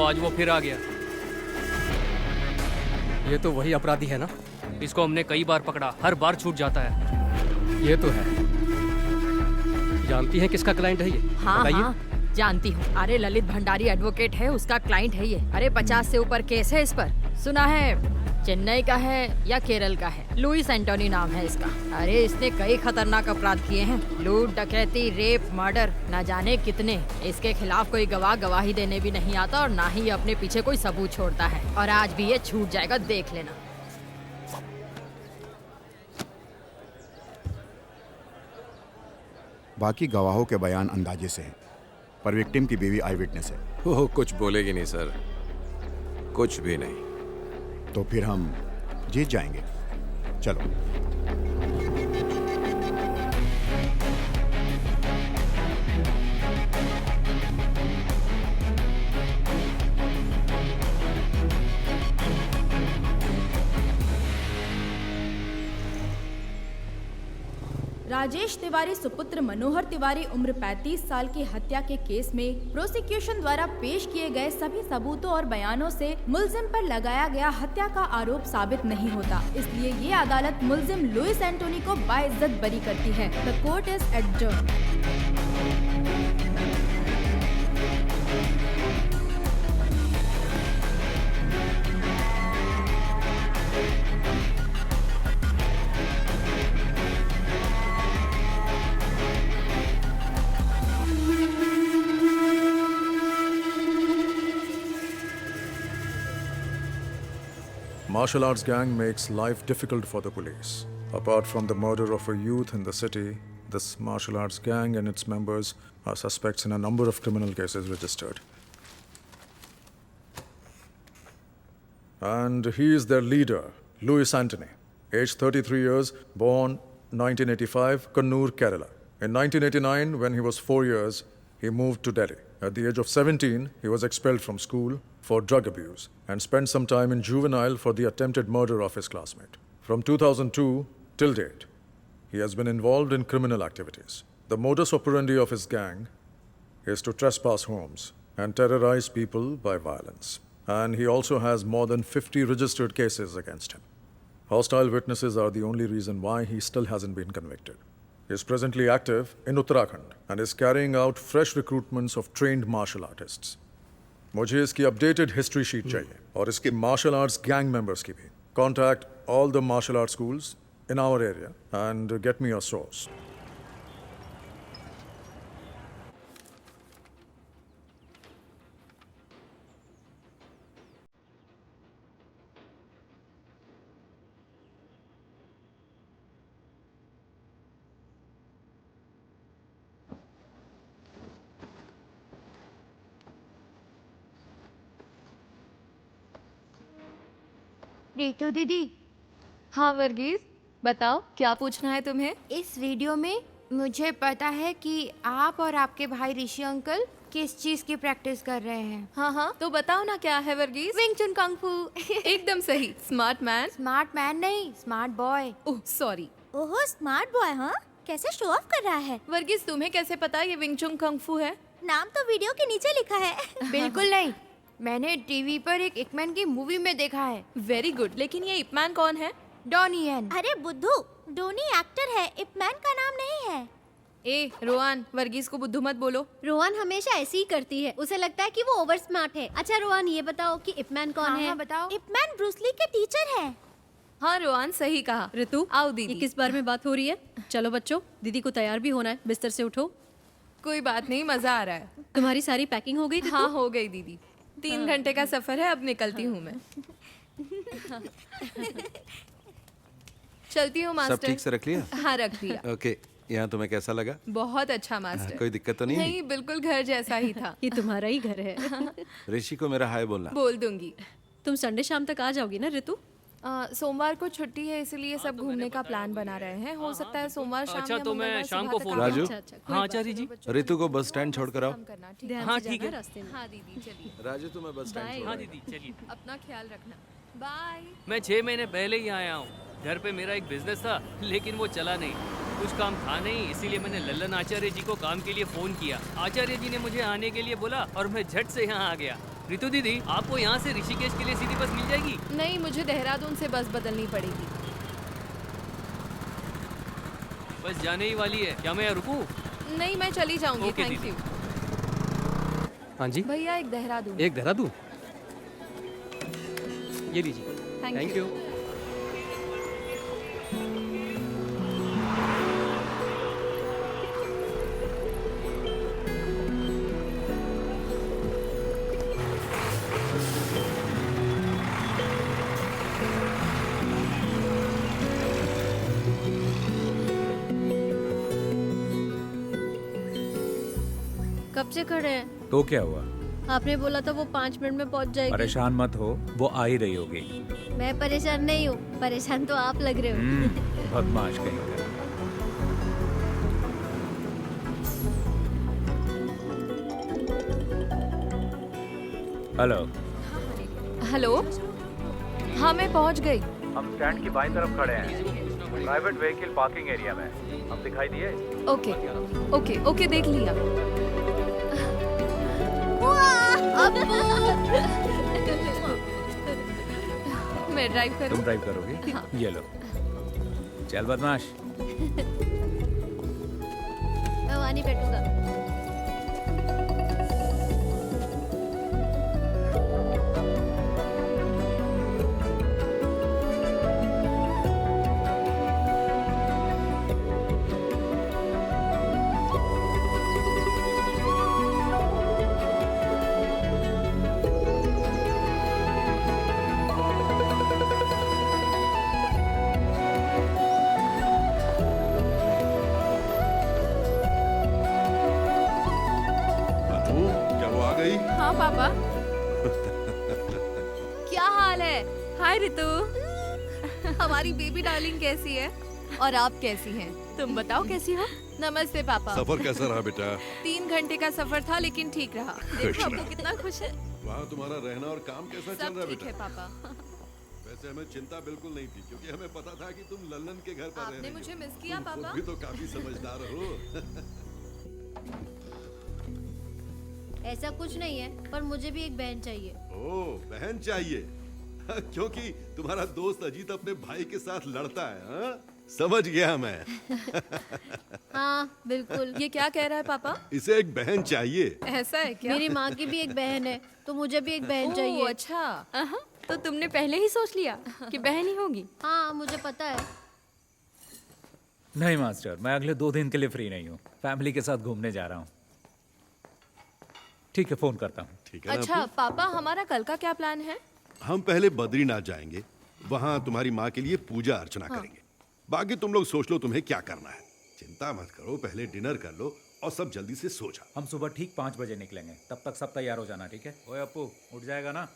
आज वो फिर आ गया। ये तो वही अपराधी है ना? इसको हमने कई बार पकड़ा, हर बार छूट जाता है। ये तो है। जानती हैं किसका क्लाइंट है ये? हाँ बताइए। हाँ जानती हूँ। अरे ललित भंडारी एडवोकेट है, उसका क्लाइंट है ये। अरे 50 से ऊपर केस है इस पर। सुना है चेन्नई का है या केरल का है। लुइस एंटोनी नाम है इसका। अरे इसने कई खतरनाक अपराध किए हैं, लूट, डकैती, रेप, मर्डर, न जाने कितने। इसके खिलाफ कोई गवाह गवाही देने भी नहीं आता और ना ही अपने पीछे कोई सबूत छोड़ता है। और आज भी ये छूट जाएगा, देख लेना। बाकी गवाहों के बयान अंदाजे से हैं, पर विक्टिम की बीवी आई विटनेस है। वो कुछ बोलेगी नहीं सर, कुछ भी नहीं। तो फिर हम जीत जाएंगे। चलो। राजेश तिवारी सुपुत्र मनोहर तिवारी उम्र 35 साल की हत्या के केस में प्रोसिक्यूशन द्वारा पेश किए गए सभी सबूतों और बयानों से मुलजिम पर लगाया गया हत्या का आरोप साबित नहीं होता। इसलिए ये अदालत मुलजिम लुइस एंटोनी को बाइज्जत बरी करती है। The court is adjourned. Martial arts gang makes life difficult for the police. Apart from the murder of a youth in the city, this martial arts gang and its members are suspects in a number of criminal cases registered. And he is their leader, Louis Antony, aged 33 years, born 1985, Kannur, Kerala. In 1989, when he was 4 years, he moved to Delhi. At the age of 17, he was expelled from school for drug abuse and spent some time in juvenile for the attempted murder of his classmate. From 2002 till date, he has been involved in criminal activities. The modus operandi of his gang is to trespass homes and terrorize people by violence. And he also has more than 50 registered cases against him. Hostile witnesses are the only reason why he still hasn't been convicted. He is presently active in Uttarakhand and is carrying out fresh recruitments of trained martial artists. मुझे इसकी updated history sheet चाहिए और इसके martial arts gang members की भी. Contact all the martial arts schools in our area and get me a source. Ritu दीदी, हाँ वर्गीज, बताओ क्या पूछना है तुम्हें? इस वीडियो में मुझे पता है कि आप और आपके भाई ऋषि अंकल किस चीज की प्रैक्टिस कर रहे हैं। हाँ हाँ, तो बताओ ना क्या है वर्गीज? विंग चुन कंग फू। एकदम सही। Smart man? स्मार्ट मैन नहीं, स्मार्ट बॉय। Oh sorry. ओहो स्मार्ट बॉय, हाँ कैसे शो ऑफ कर रहा है। वर्गीज तुम्हें कैसे पता ये विंग चुन कंग फू है? नाम तो वीडियो के नीचे लिखा है। बिल्कुल नहीं, मैंने टीवी पर एक इपमैन की मूवी में देखा है। वेरी गुड, लेकिन ये इपमैन कौन है? डॉनी यन। अरे बुद्धू, डोनी एक्टर है, इपमैन का नाम नहीं है। ए रोहान, वर्गीस को बुद्धू मत बोलो। रोहन हमेशा ऐसी ही करती है, उसे लगता है कि वो ओवर स्मार्ट है। अच्छा रोहन, ये बताओ कि इपमैन कौन है? बताओ। इपमैन ब्रूस ली के टीचर है। हाँ रोहान सही कहा। ऋतु, आओ ये दीदी। किस बारे में बात हो रही है? चलो बच्चों, दीदी को तैयार भी होना है, बिस्तर से उठो। कोई बात नहीं, मजा आ रहा है। तुम्हारी सारी पैकिंग हो गई? ऋतु? हाँ हो गई दीदी। 3 घंटे का सफर है, अब निकलती हूँ मैं। चलती हूँ मास्टर। सब ठीक से रख लिया? हाँ रख दिया। ओके, यहाँ तुम्हें कैसा लगा? बहुत अच्छा मास्टर। कोई दिक्कत तो नहीं? नहीं, बिल्कुल घर जैसा ही था। ये तुम्हारा ही घर है। ऋषि को मेरा हाय बोलना। बोल दूंगी। तुम संडे शाम तक आ जाओगी ना ऋतु? सोमवार को छुट्टी है, इसलिए सब घूमने का प्लान बना रहे हैं। हो सकता है सोमवार शाम अच्छा, या तो मैं मंगलवार शाम सुबह को तक फोन आ राजू? जाऊं। हाँ आचार्य जी। ऋतु को बस स्टैंड छोड़ कर आओ। काम करना, ठीक है? ध्यान हाँ, से ठीक जाना है। रास्ते में। हाँ दीदी चलिए। राजू तुम्हें बस स्टैंड छोड़ हाँ आओ। दीदी चलिए। अपना ख्याल रखना। बाय। मैं 6 महीने पहले ही आया हूँ। घर पे मेरा एक बिजनेस था, लेकिन वो चला नहीं। कुछ काम था नहीं, इसीलिए मैंने लल्लन आचार्य जी को काम के लिए फोन किया। आचार्य जी ने मुझे आने के लिए बोला और मैं झट से यहाँ आ गया। ऋतु दीदी, आपको यहाँ से ऋषिकेश के लिए सीधी बस मिल जाएगी? नहीं, मुझे देहरादून से बस बदलनी पड़ेगी। बस जाने ही वाली है, क्या मैं यहाँ रुकूं? नहीं, मैं चली जाऊंगी। ओके, थैंक दीदी। यू हाँ जी, भैया। एक देहरादून। एक देहरादून। ये लीजिए। Thank you. कब से खड़े हैं? तो क्या हुआ? आपने बोला था वो 5 मिनट में पहुंच जाएगी। परेशान मत हो, वो आ ही रही होगी। मैं परेशान नहीं हूँ, परेशान तो आप लग रहे हो। बदमाश कहीं का। हेलो। हेलो। हाँ मैं पहुंच गई। हम स्टैंड की बाईं तरफ खड़े हैं, प्राइवेट व्हीकल पार्किंग एरिया में। हम दिखाई दिए? ओके ओके ओके, देख लिया। मैं ड्राइव करूं? तुम ड्राइव करोगी? हाँ। ये लो। चल बदमाश। मैं वहाँ नहीं बैठूंगा। हाँ पापा। क्या हाल है? हाय रितु। हमारी बेबी डार्लिंग कैसी है? और आप कैसी हैं? तुम बताओ कैसी हो? नमस्ते पापा। सफर कैसा रहा बेटा? 3 घंटे का सफर था, लेकिन ठीक रहा। देखो आपको कितना खुश है। वहाँ तुम्हारा रहना और काम कैसा चल रहा है ठीक बेटा? है पापा। वैसे हमें चिंता बिल्कुल नहीं थी, क्योंकि हमें पता था कि तुम लल्लन के घर पर रह आपने रही हो। मुझे मिस किया तुम खुद पापा? भी तो काफी समझदार हो। ऐसा कुछ नहीं है, पर मुझे भी एक बहन चाहिए। ओह, बहन चाहिए? क्योंकि तुम्हारा दोस्त अजीत अपने भाई के साथ लड़ता है। हाँ? समझ गया मैं। हाँ बिल्कुल। ये क्या कह रहा है पापा? इसे एक बहन चाहिए। ऐसा है क्या? मेरी माँ की भी एक बहन है, तो मुझे भी एक बहन चाहिए। ओह, अच्छा। तो तुमने पहले ही सोच लिया कि बहन ही होगी? हाँ मुझे पता है। नहीं मास्टर, मैं अगले 2 दिन के लिए फ्री नहीं हूँ। फैमिली के साथ घूमने जा रहा हूँ। ठीक है, फोन करता हूँ। ठीक है ना अच्छा अप्पू? पापा, हमारा कल का क्या प्लान है? हम पहले बद्रीनाथ जाएंगे, वहाँ तुम्हारी माँ के लिए पूजा अर्चना करेंगे। बाकी तुम लोग सोच लो तुम्हें क्या करना है। चिंता मत करो, पहले डिनर कर लो और सब जल्दी से सो जाओ। हम सुबह ठीक 5 बजे निकलेंगे, तब तक सब तैयार हो जाना, ठीक है? ओए अप्पू, उठ जाएगा ना?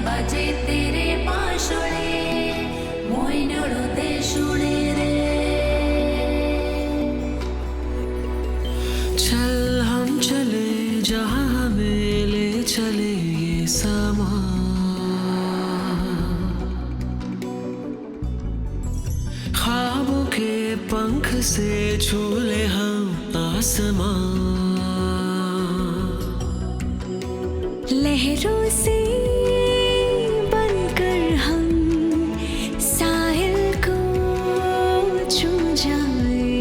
बाजे तेरे पाशोळे मोइनळो दे शुणे रे चल हम चले जहां हमें ले चले ये समा लहरों से बनकर हम साहिल को छू जाए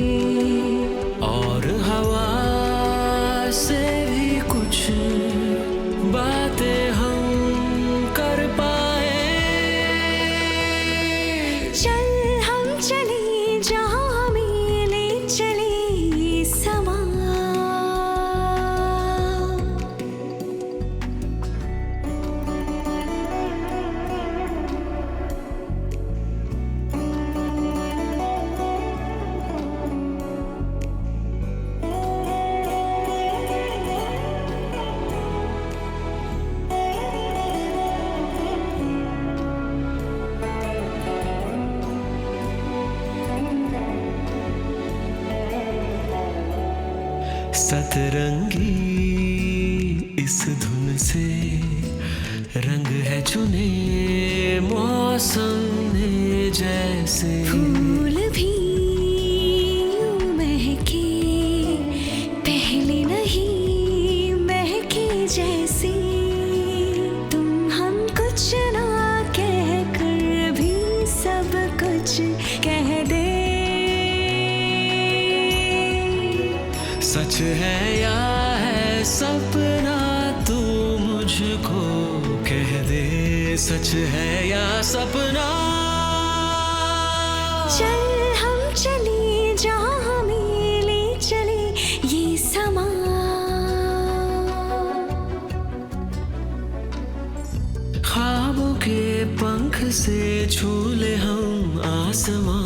और हवा से भी कुछ बातें हम कर पाए। चल हम चले जहाँ हमें ले चले ये समा। सतरंगी इस धुन से रंग है चुने मौसम ने जैसे। फूल भी यूं महके पहले नहीं महके जैसे। तुम हम कुछ ना कह कर भी सब कुछ कह दे। सच है या है सपना तू मुझको कह दे। सच है या सपना। चल हम चले जहाँ हमें ले चले ये समा। ख्वाबों के पंख से छू ले हम आसमां।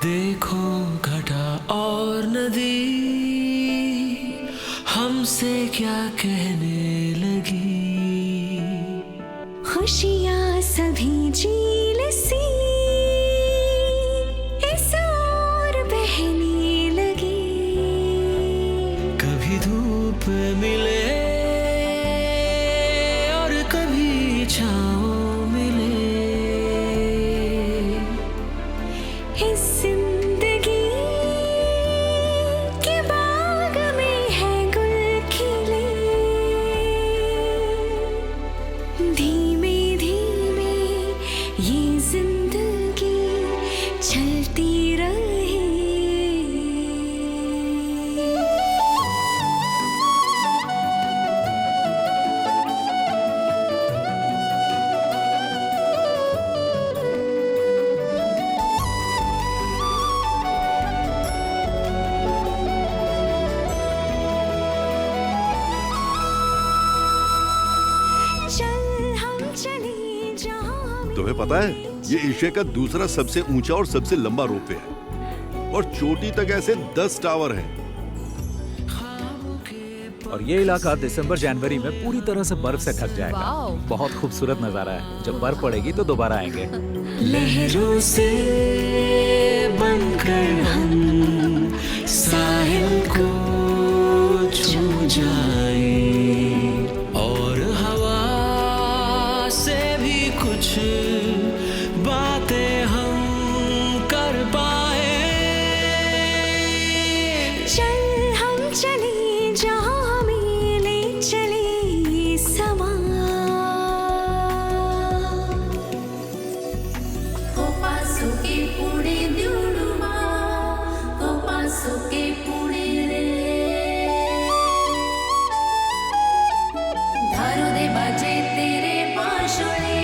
देखो घटा और नदी हमसे क्या कहने लगी। खुशियाँ सभी झील सी इस ओर बहने लगी। कभी धूप मिले और कभी छाँव मिले। इस जिंदगी के बाग में है गुल खिले। धीमे धीमे ये जिंदगी चलती रहे। तुम्हें पता है ये एशिया का दूसरा सबसे ऊंचा और सबसे लंबा रोपवे है और चोटी तक ऐसे 10 टावर हैं। और ये इलाका दिसंबर जनवरी में पूरी तरह से बर्फ से ढक जाएगा। वाओ। बहुत खूबसूरत नजारा है। जब बर्फ पड़ेगी तो दोबारा आएंगे। लहरों से बनकर हम साहिल को छू जाए और हवा से भी कुछ बातें हम कर पाए। चल हम चले जहाँ हमें ले चले ये समा। कोपासुके पुढे दुडुमा कोपासुके पुढे रे धारू दे बाजे तेरे पाशोळे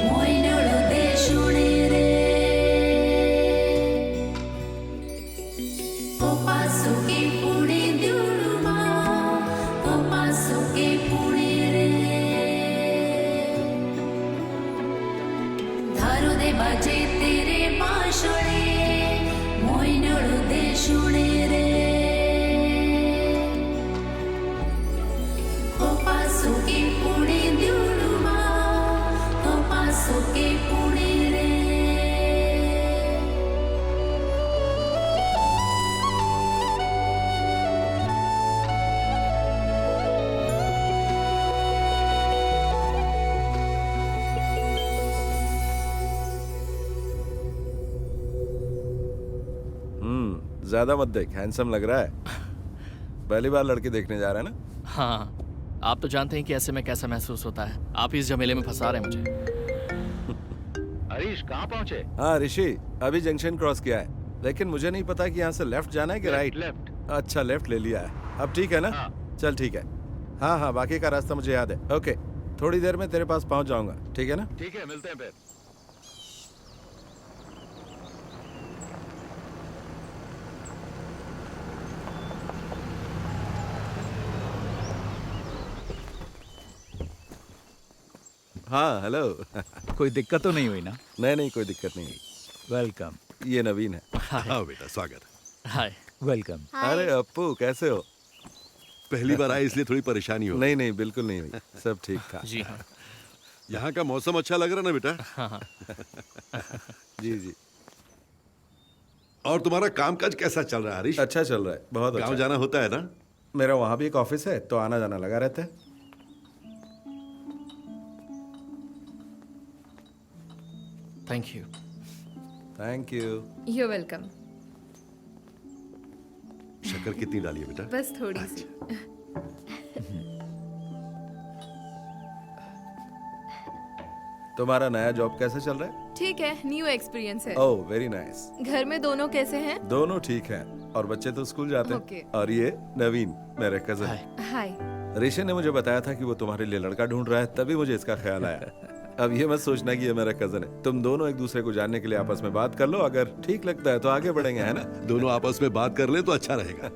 मोय नळू दे शुणे बाजे तेरे बांसुरी मोइनड़ो दे शुणे रे ओ पासो के पुणे दुड़ुमा ओ पासो के पुणे रे ज्यादा मत देख, हैंडसम लग रहा है। पहली बार लड़की देखने जा रहा है ना? हाँ, आप तो जानते हैं कि ऐसे में कैसा महसूस होता है। आप इस झमेले में फंसा रहे हैं मुझे। हरीश कहाँ पहुँचे? हाँ ऋषि, अभी जंक्शन क्रॉस किया है, लेकिन मुझे नहीं पता कि यहाँ से लेफ्ट जाना है कि राइट। लेफ्ट। अच्छा, लेफ्ट ले लिया है। अब ठीक है ना? हाँ। चल ठीक है। हाँ हाँ, बाकी का रास्ता मुझे याद है। ओके, थोड़ी देर में तेरे पास पहुँच जाऊंगा, ठीक है ना? ठीक है, मिलते हैं फिर। हाँ हेलो। कोई दिक्कत तो नहीं हुई ना? नहीं नहीं, कोई दिक्कत नहीं हुई। वेलकम। ये नवीन है। हाँ बेटा, स्वागत। हाय। वेलकम। अरे अप्पू, कैसे हो? पहली बार आए इसलिए थोड़ी परेशानी हो। नहीं नहीं, बिल्कुल नहीं हुई, सब ठीक था। जी हाँ। यहाँ का मौसम अच्छा लग रहा ना बेटा? हाँ। जी जी। और तुम्हारा कामकाज कैसा चल रहा है हरीश? अच्छा चल रहा है, बहुत अच्छा। गाँव जाना होता है ना? मेरा वहाँ भी एक ऑफिस है, तो आना जाना लगा रहता है। Thank you. Thank you. You welcome. शक्कर कितनी डाली है बेटा? बस थोड़ी सी। तुम्हारा नया जॉब कैसे चल रहा है? ठीक है, न्यू एक्सपीरियंस है। Oh very nice. घर में दोनों कैसे हैं? दोनों ठीक हैं, और बच्चे तो स्कूल जाते हैं। Okay. और ये नवीन, मेरे कजन। हाय। ऋषि ने मुझे बताया था कि वो तुम्हारे लिए लड़का ढूंढ रहा है, तभी मुझे इसका ख्याल आया। अब ये मत सोचना कि ये मेरा कजन है। तुम दोनों एक दूसरे को जानने के लिए आपस में बात कर लो, अगर ठीक लगता है तो आगे बढ़ेंगे, है ना? दोनों आपस में बात कर ले तो अच्छा रहेगा।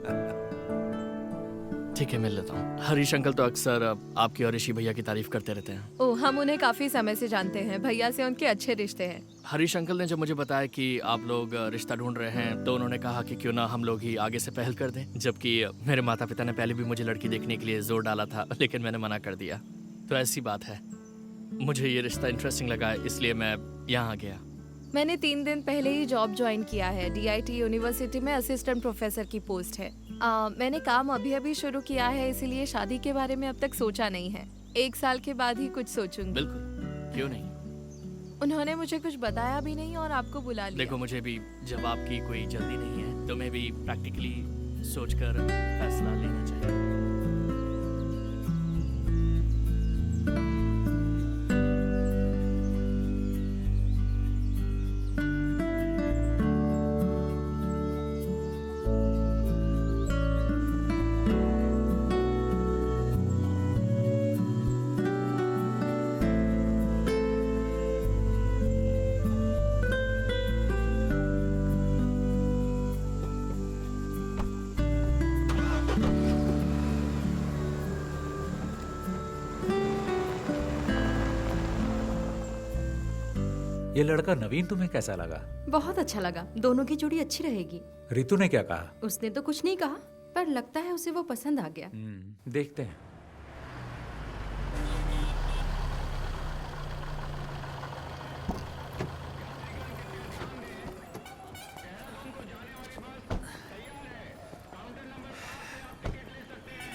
ठीक है, मिल लेता हूँ। हरीश अंकल तो अक्सर आपकी और ऋषि भैया की तारीफ करते रहते हैं। ओ, हम उन्हें काफी समय से जानते हैं। भैया से उनके अच्छे रिश्ते हैं। हरीश अंकल ने जब मुझे बताया कि आप लोग रिश्ता ढूंढ रहे हैं, तो उन्होंने कहा कि क्यों ना हम लोग ही आगे से पहल कर दें। जबकि मेरे माता पिता ने पहले भी मुझे लड़की देखने के लिए जोर डाला था, लेकिन मैंने मना कर दिया। तो ऐसी बात है, मुझे ये रिश्ता इंटरेस्टिंग लगा, इसलिए मैं यहाँ आ गया। मैंने 3 दिन पहले ही जॉब ज्वाइन किया है। DIT यूनिवर्सिटी में असिस्टेंट प्रोफेसर की पोस्ट है। मैंने काम अभी शुरू किया है, इसीलिए शादी के बारे में अब तक सोचा नहीं है। 1 साल के बाद ही कुछ सोचूंगी। बिल्कुल, क्यों नहीं। उन्होंने मुझे कुछ बताया भी नहीं और आपको बुला लिया। देखो, मुझे भी जब आपकी कोई जल्दी नहीं है, तो मैं भी प्रैक्टिकली सोचकर फैसला लेना चाहिए। ये लड़का नवीन तुम्हें कैसा लगा? बहुत अच्छा लगा। दोनों की जोड़ी अच्छी रहेगी। रितु ने क्या कहा? उसने तो कुछ नहीं कहा, पर लगता है उसे वो पसंद आ गया। देखते हैं।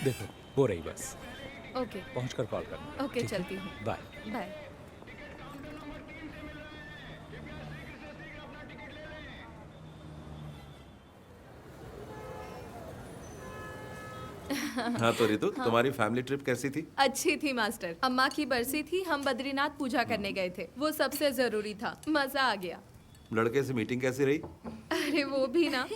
देखो, हो रही बस। ओके। पहुंचकर कॉल करना। ओके, चलती हूँ। बाय। बाय। हाँ तो रितु, तुम्हारी फैमिली ट्रिप कैसी थी? अच्छी थी मास्टर। अम्मा की बरसी थी, हम बद्रीनाथ पूजा करने गए थे। वो सबसे जरूरी था। मजा आ गया। लड़के से मीटिंग कैसी रही? अरे वो भी ना।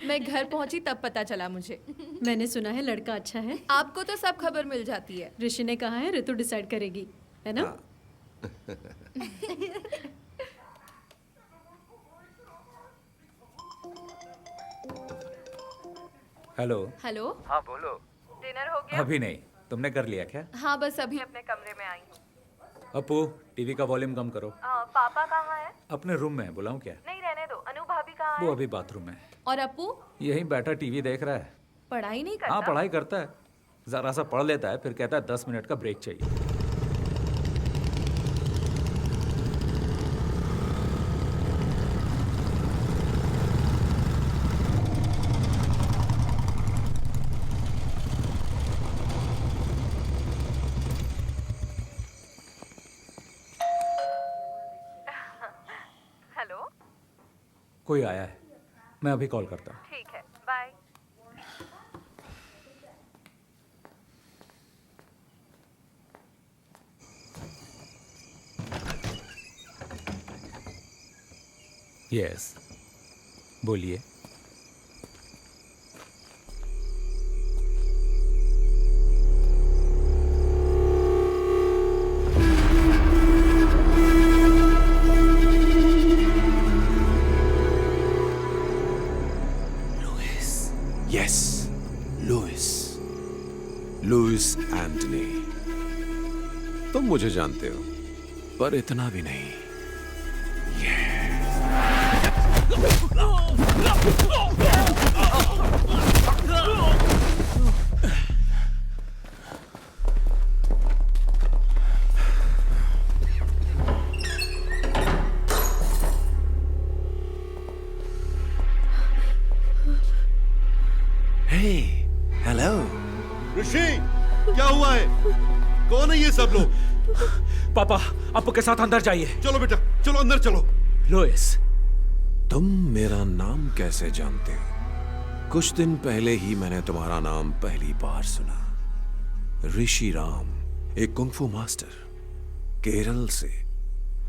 मैं घर पहुंची तब पता चला मुझे। मैंने सुना है लड़का अच्छा है। आपको तो सब खबर मिल जाती है। ऋषि ने कहा है ऋतु डिसाइड करेगी, है ना? हेलो। हेलो। हाँ बोलो। डिनर हो गया? अभी नहीं, तुमने कर लिया क्या? हाँ, बस अभी अपने कमरे में आई हूँ। अपू टीवी का वॉल्यूम कम करो। पापा कहाँ है? अपने रूम में है, बुलाऊं क्या? नहीं रहने दो। अनु भाभी कहाँ वो है? अभी बाथरूम में। और अपू यहीं बैठा टीवी देख रहा है। पढ़ाई नहीं करता? हाँ पढ़ाई करता है, जरा सा पढ़ लेता है, फिर कहता है 10 मिनट का ब्रेक चाहिए। हेलो, कोई आया है, मैं अभी कॉल करता हूँ। ठीक है, बाय। यस, बोलिए। Yes, Luis Antony. तुम मुझे जानते हो, पर इतना भी नहीं। हेलो ऋषि, क्या हुआ है? कौन है ये सब लोग? पापा, अपू के साथ अंदर जाइए। चलो बेटा, चलो अंदर चलो। लुइस, तुम मेरा नाम कैसे जानते हो? कुछ दिन पहले ही मैंने तुम्हारा नाम पहली बार सुना। ऋषि राम, एक कुंग-फू मास्टर केरल से,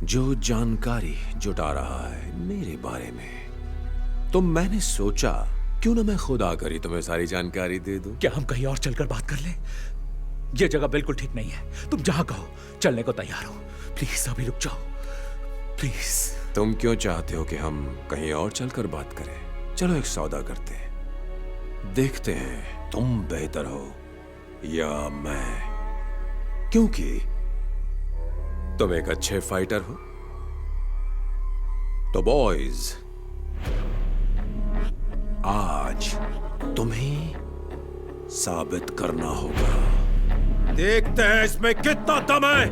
जो जानकारी जुटा रहा है मेरे बारे में। तो मैंने सोचा क्यों ना मैं खुद आकर ही तुम्हें सारी जानकारी दे दूं। क्या हम कहीं और चलकर बात कर लें? ये जगह बिल्कुल ठीक नहीं है। तुम जहां कहो चलने को तैयार हो। प्लीज अभी रुक जाओ, प्लीज। तुम क्यों चाहते हो कि हम कहीं और चलकर बात करें? चलो एक सौदा करते हैं, देखते हैं तुम बेहतर हो या मैं, क्योंकि तुम एक अच्छे फाइटर हो। तो बॉयज, आज तुम्हें साबित करना होगा। देखते हैं इसमें कितना दम है।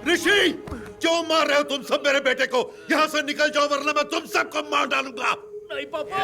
ऋषि, क्यों मार रहे हो तुम सब मेरे बेटे को? यहाँ से निकल जाओ वरना मैं तुम सबको मार डालूंगा। नहीं पापा।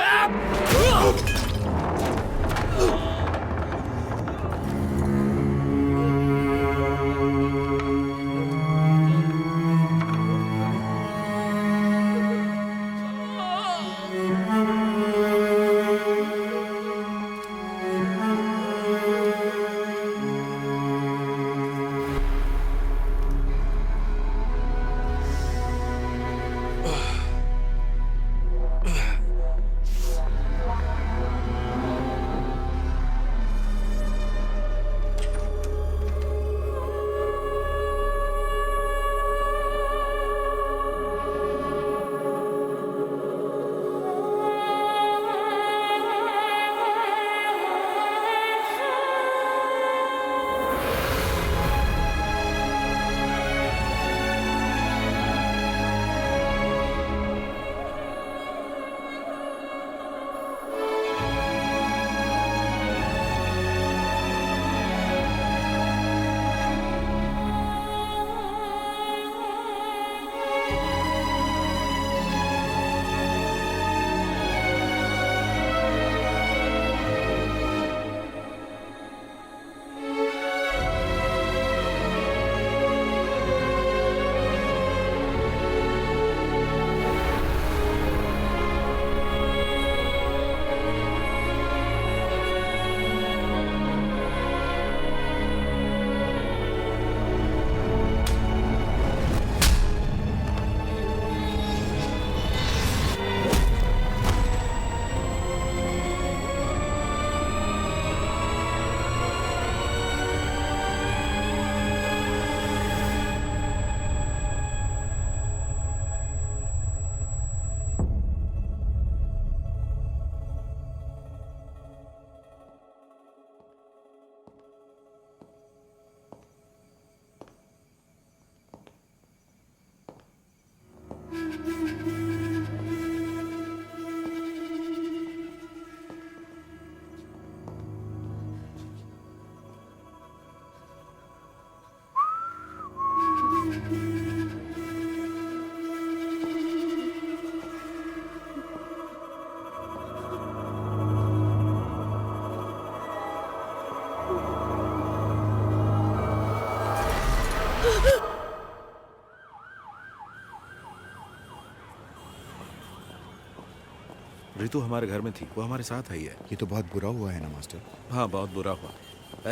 रितु हमारे घर में थी, वो हमारे साथ आई है। ये तो बहुत बुरा हुआ है ना मास्टर। हाँ, बहुत बुरा हुआ।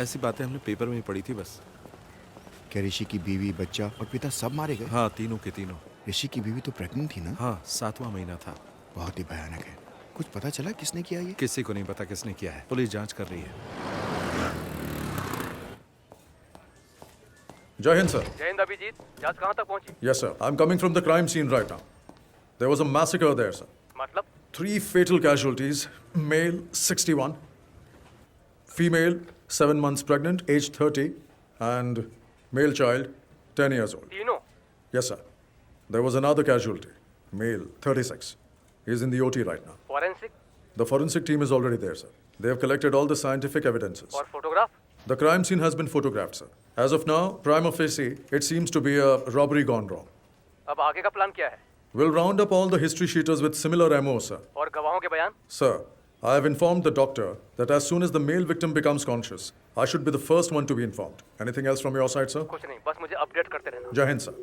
ऐसी बातें हमने पेपर में ही पढ़ी थी बस। क्या ऋषि की बीवी, बच्चा और पिता सब मारे गए? हाँ, तीनों के तीनों। ऋषि की बीवी तो प्रेग्नेंट थी ना? हाँ, 7वां महीना था। बहुत ही भयानक है। कुछ पता चला किसने किया ये? किसी को नहीं पता किसने किया है, पुलिस जांच कर रही है। जय हिंद सर। जय हिंद अभिजीत, जांच कहाँ तक पहुंची? Yes sir, I'm coming from the crime scene right now. There was a massacre there sir. मतलब? 3 fatal casualties, male 61, female 7 months pregnant, age 30, and male child 10 years old. तीनों? Yes sir. There was another casualty, male 36. He's in the OT right now. Forensic? The forensic team is already there sir. They have collected all the scientific evidences. और photograph? The crime scene has been photographed sir. As of now, prima facie, it seems to be a robbery gone wrong. अब आगे का plan क्या है? We'll round up all the history sheeters with similar MO, sir. और गवाहों के बयान? Sir, I have informed the doctor that as soon as the male victim becomes conscious, I should be the first one to be informed. Anything else from your side, sir? कुछ नहीं, बस मुझे update करते रहना। Jai Hind, sir.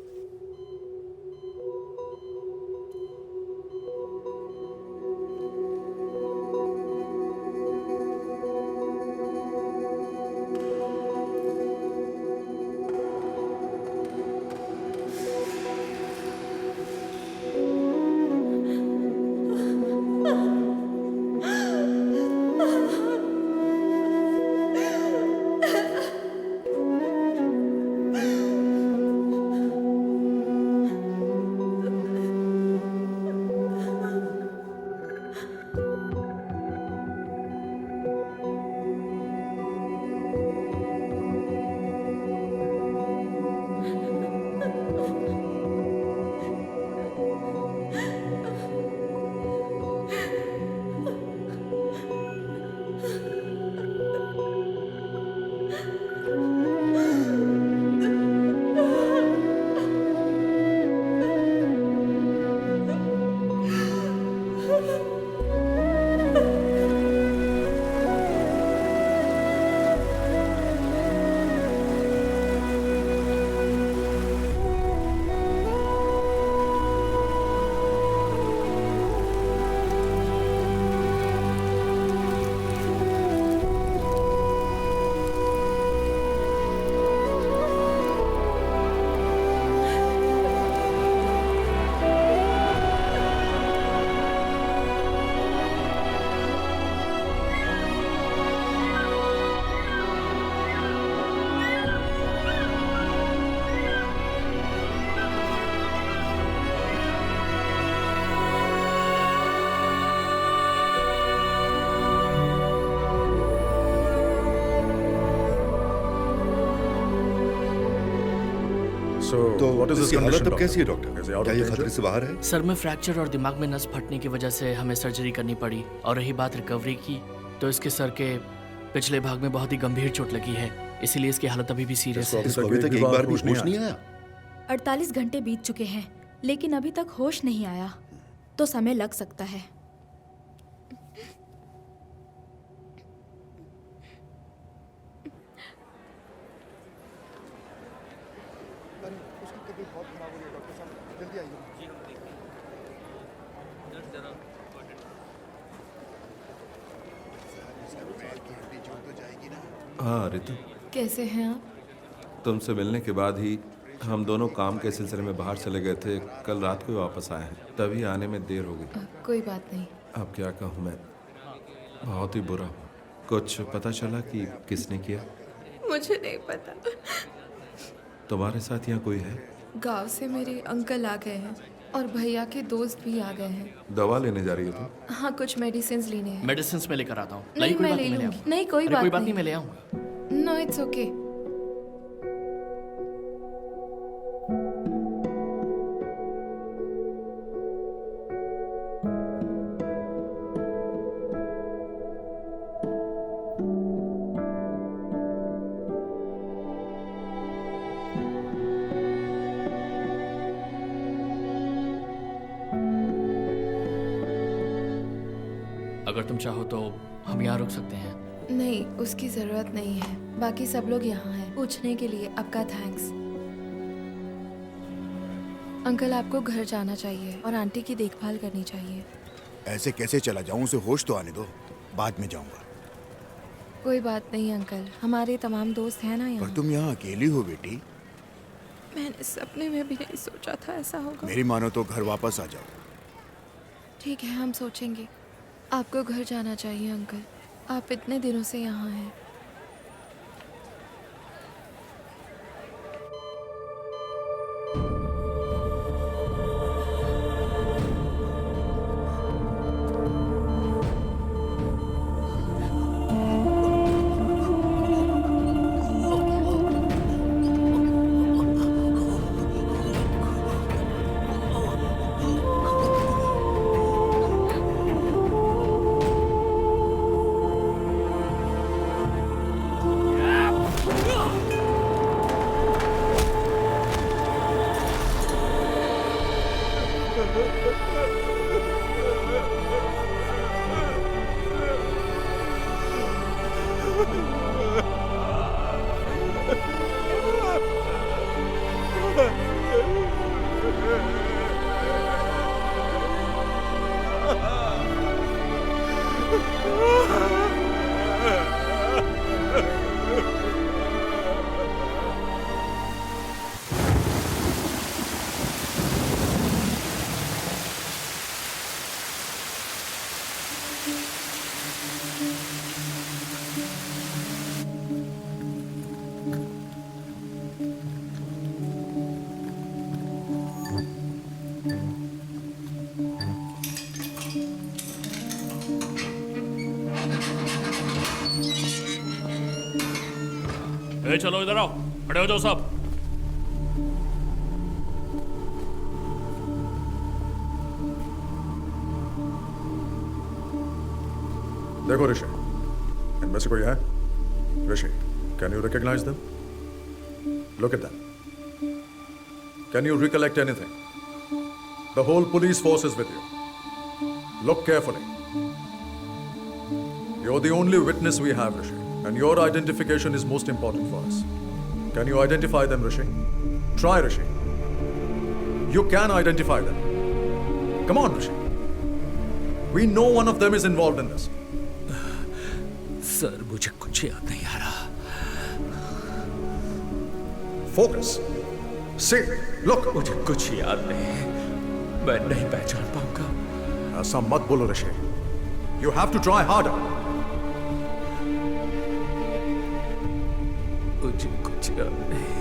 So, what is his इसकी हालत condition, अब कैसी है doctor? Doctor? Is he out क्या of ये danger? खतरे से बाहर है? सर में फ्रैक्चर और दिमाग में नस फटने की वजह से हमें सर्जरी करनी पड़ी। और रही बात रिकवरी की, तो इसके सर के पिछले भाग में बहुत ही गंभीर चोट लगी है, इसीलिए इसकी हालत अभी भी सीरियस है। इसको अभी तक एक बार भी होश नहीं आया? 48 घंटे बीत चुके हैं, लेकिन अभी तक होश नहीं आया, तो समय लग सकता है। हाँ रितु, कैसे हैं आप? तुमसे मिलने के बाद ही हम दोनों काम के सिलसिले में बाहर चले गए थे। कल रात को वापस आए हैं, तभी आने में देर हो गई। कोई बात नहीं। अब क्या कहूँ मैं, बहुत ही बुरा। कुछ पता चला कि किसने किया? मुझे नहीं पता। तुम्हारे साथ यहाँ कोई है? गांव से मेरे अंकल आ गए हैं और भैया के दोस्त भी आ गए हैं। दवा लेने जा रही हो तुम? हाँ, कुछ मेडिसिन लेने हैं। मेडिसिन में लेकर आता हूँ। नहीं, मैं ले लूंगी। नहीं, कोई बात नहीं, मैं ले आऊंगा। No, it's okay. अगर तुम चाहो तो हम यहाँ रुक सकते हैं। नहीं, उसकी जरूरत नहीं है। बाकी सब लोग यहाँ हैं। पूछने के लिए आपका थैंक्स। अंकल आपको घर जाना चाहिए और आंटी की देखभाल करनी चाहिए। ऐसे कैसे चला जाऊं? उसे होश तो आने दो, बाद में जाऊंगा। कोई बात नहीं अंकल, हमारे तमाम दोस्त हैं ना पर यहाँ। तुम यहाँ अकेली हो बेटी। मैंने सपने में भी नहीं सोचा था ऐसा होगा। मेरी मानो तो घर वापस आ जाओ। ठीक है, हम सोचेंगे। आपको घर जाना चाहिए अंकल, आप इतने दिनों से यहाँ हैं। चलो इधर आओ, खड़े हो जाओ सब। देखो ऋषि, इनमें से कोई है? Rishi, can you recognize them? Look at them. Can you recollect anything? The whole police force is with you. Look carefully. You're the only witness we have, Rishi, and your identification is most important for us. Can you identify them, Rishi? Try, Rishi. You can identify them. Come on, Rishi. We know one of them is involved in this. Sir, मुझे कुछ याद नहीं आ रहा। Focus. See. Look. मुझे कुछ याद नहीं, मैं नहीं पहचान पाऊंगा। ऐसा मत बोलो, Rishi. You have to try harder. मुझे कुछ याद नहीं।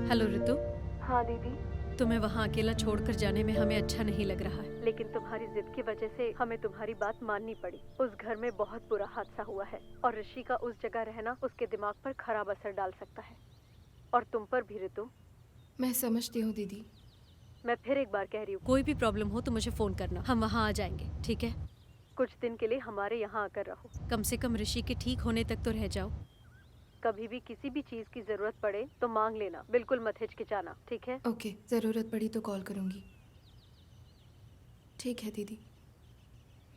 हेलो रितु। हाँ दीदी। तुम्हें वहाँ अकेला छोड़कर जाने में हमें अच्छा नहीं लग रहा है, लेकिन तुम्हारी जिद की वजह से हमें तुम्हारी बात माननी पड़ी। उस घर में बहुत बुरा हादसा हुआ है और ऋषि का उस जगह रहना उसके दिमाग पर खराब असर डाल सकता है, और तुम पर भी रितु। मैं समझती हूँ दीदी। मैं फिर एक बार कह रही हूँ, कोई भी प्रॉब्लम हो तो मुझे फोन करना, हम वहाँ आ जाएंगे, ठीक है? कुछ दिन के लिए हमारे यहाँ आकर रहो, कम से कम ऋषि के ठीक होने तक तो रह जाओ। कभी भी किसी भी चीज की जरूरत पड़े तो मांग लेना, बिल्कुल मत हिचकिचाना, ठीक है? ओके, जरूरत पड़ी तो कॉल करूँगी। ठीक है दीदी,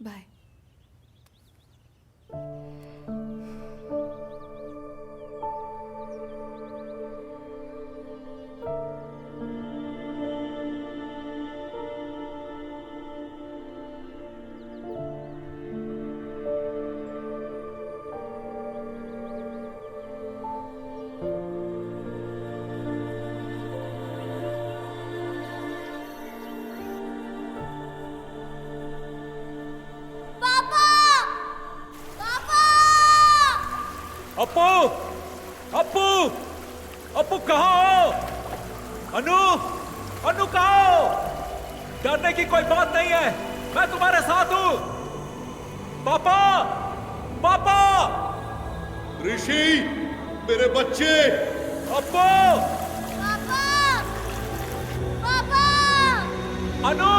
बाय। अनु, अनु कहाँ हो? डरने की कोई बात नहीं है, मैं तुम्हारे साथ हूं। पापा, पापा, ऋषि, मेरे बच्चे, अब्बू, पापा, अनु,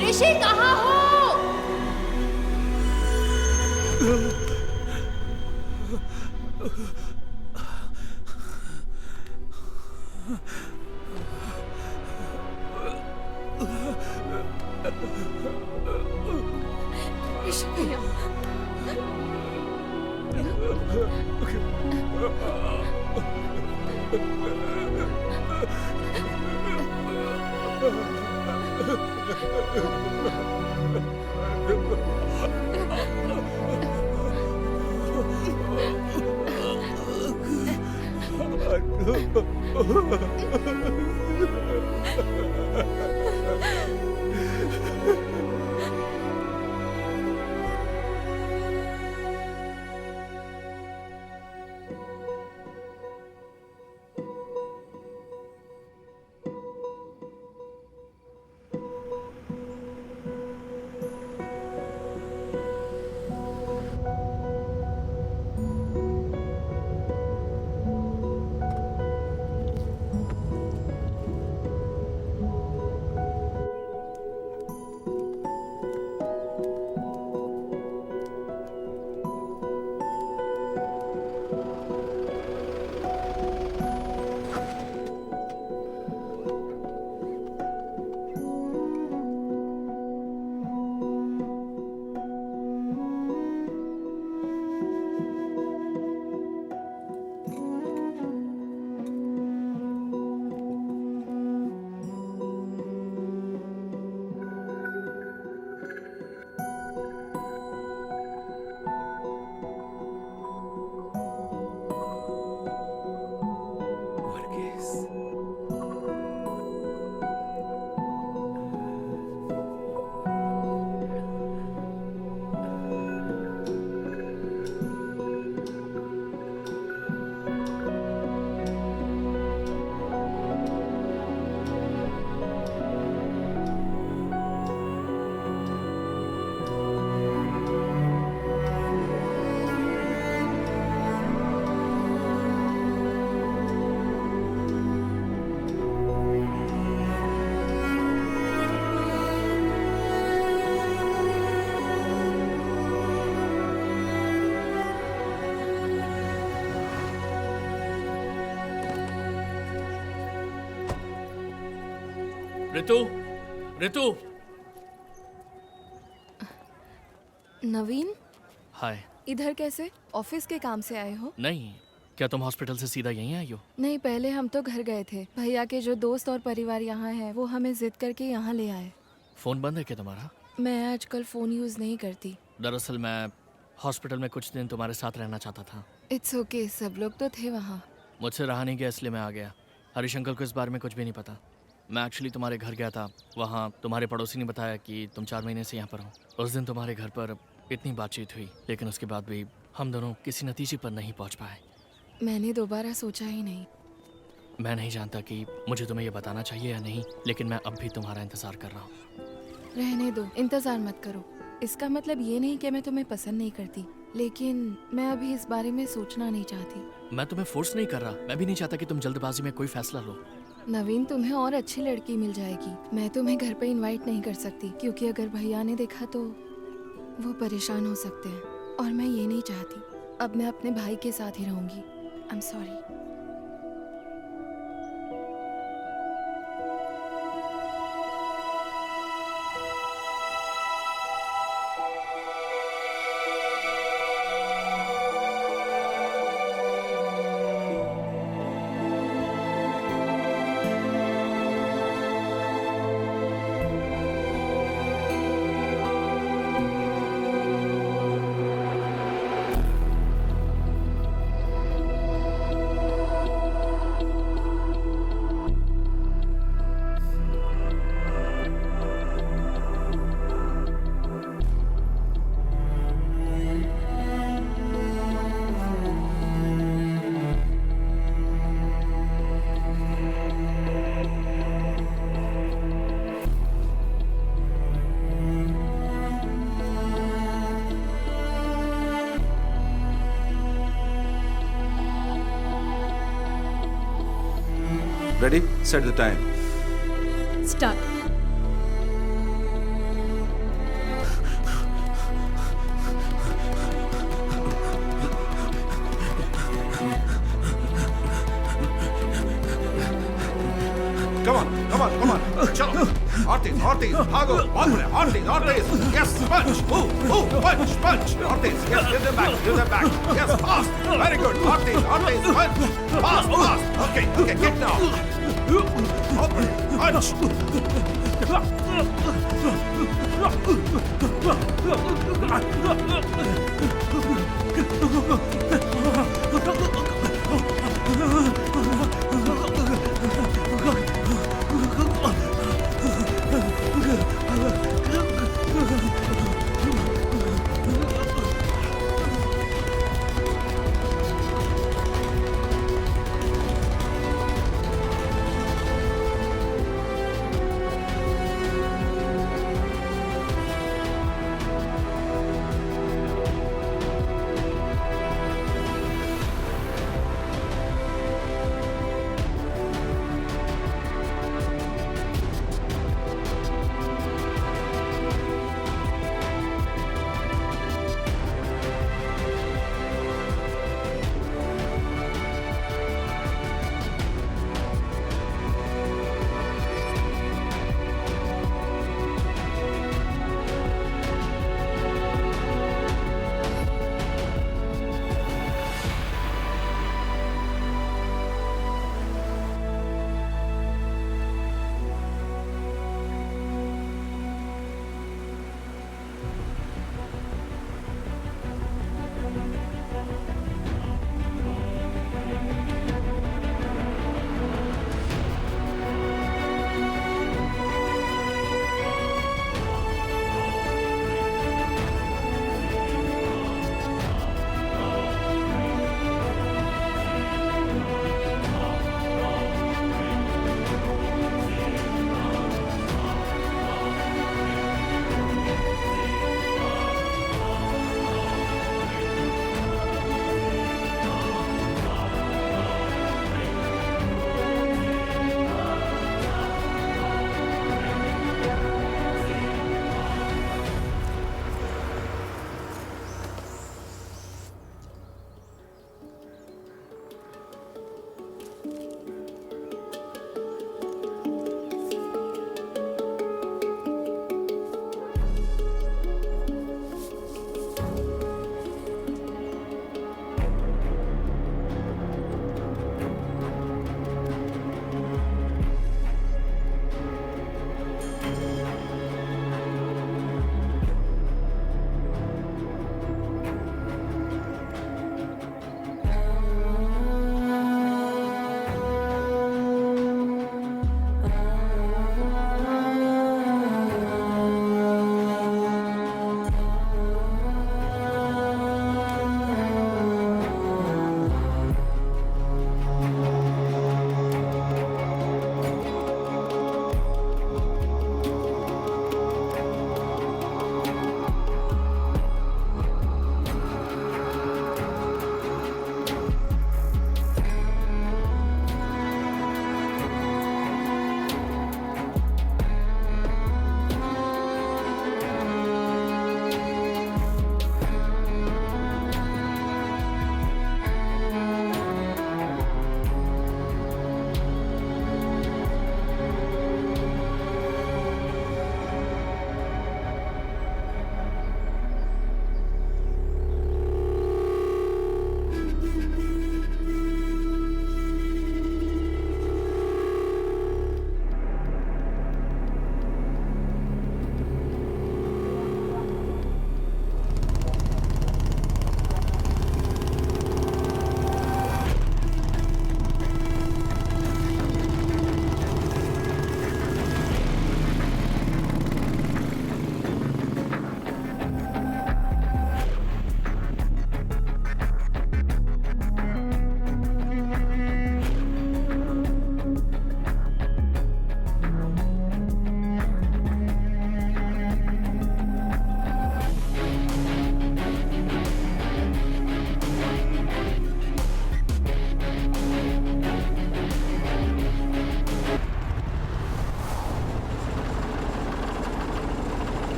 ऋषि कहाँ हो? ऋषि भैया, ऋतु, ऋतु। नवीन, हाय। इधर कैसे? ऑफिस के काम से आए हो? नहीं, क्या तुम हॉस्पिटल से सीधा यहीं आई हो? नहीं, पहले हम तो घर गए थे। भैया के जो दोस्त और परिवार यहाँ हैं, वो हमें जिद करके यहाँ ले आए। फोन बंद है क्या तुम्हारा? मैं आजकल फोन यूज नहीं करती। दरअसल मैं हॉस्पिटल में कुछ दिन तुम्हारे साथ रहना चाहता था। इट्स ओके, सब लोग तो थे वहाँ। मुझसे रहा नहीं गया इसलिए मैं आ गया। हरीश अंकल को इस बारे में कुछ भी नहीं पता। मैं एक्चुअली तुम्हारे घर गया था, वहाँ तुम्हारे पड़ोसी ने बताया कि तुम 4 महीने से यहाँ पर हो। उस दिन तुम्हारे घर पर इतनी बातचीत हुई, लेकिन उसके बाद भी हम दोनों किसी नतीजे पर नहीं पहुँच पाए। मैंने दोबारा सोचा ही नहीं। मैं नहीं जानता कि मुझे तुम्हें ये बताना चाहिए या नहीं, लेकिन मैं अब भी तुम्हारा इंतज़ार कर रहा हूँ। रहने दो, इंतज़ार मत करो। इसका मतलब ये नहीं कि मैं तुम्हें पसंद नहीं करती, लेकिन मैं अभी इस बारे में सोचना नहीं चाहती। मैं तुम्हें फोर्स नहीं कर रहा, मैं भी नहीं चाहता कि तुम जल्दबाजी में कोई फैसला लो। नवीन, तुम्हें और अच्छी लड़की मिल जाएगी। मैं तुम्हें घर पे इनवाइट नहीं कर सकती, क्योंकि अगर भैया ने देखा तो वो परेशान हो सकते हैं, और मैं ये नहीं चाहती। अब मैं अपने भाई के साथ ही रहूंगी। I am sorry. Ready? Set the time. Start. Come on, come on, come on. Chalo. Ortiz, Ortiz, भागो, भागो, Ortiz, Ortiz. Yes, punch. Move, punch, punch. Ortiz, yes, give them back, give them back. Yes, fast. Very good. Ortiz, Ortiz, punch. Fast, fast. Okay, okay, kick now. Punch.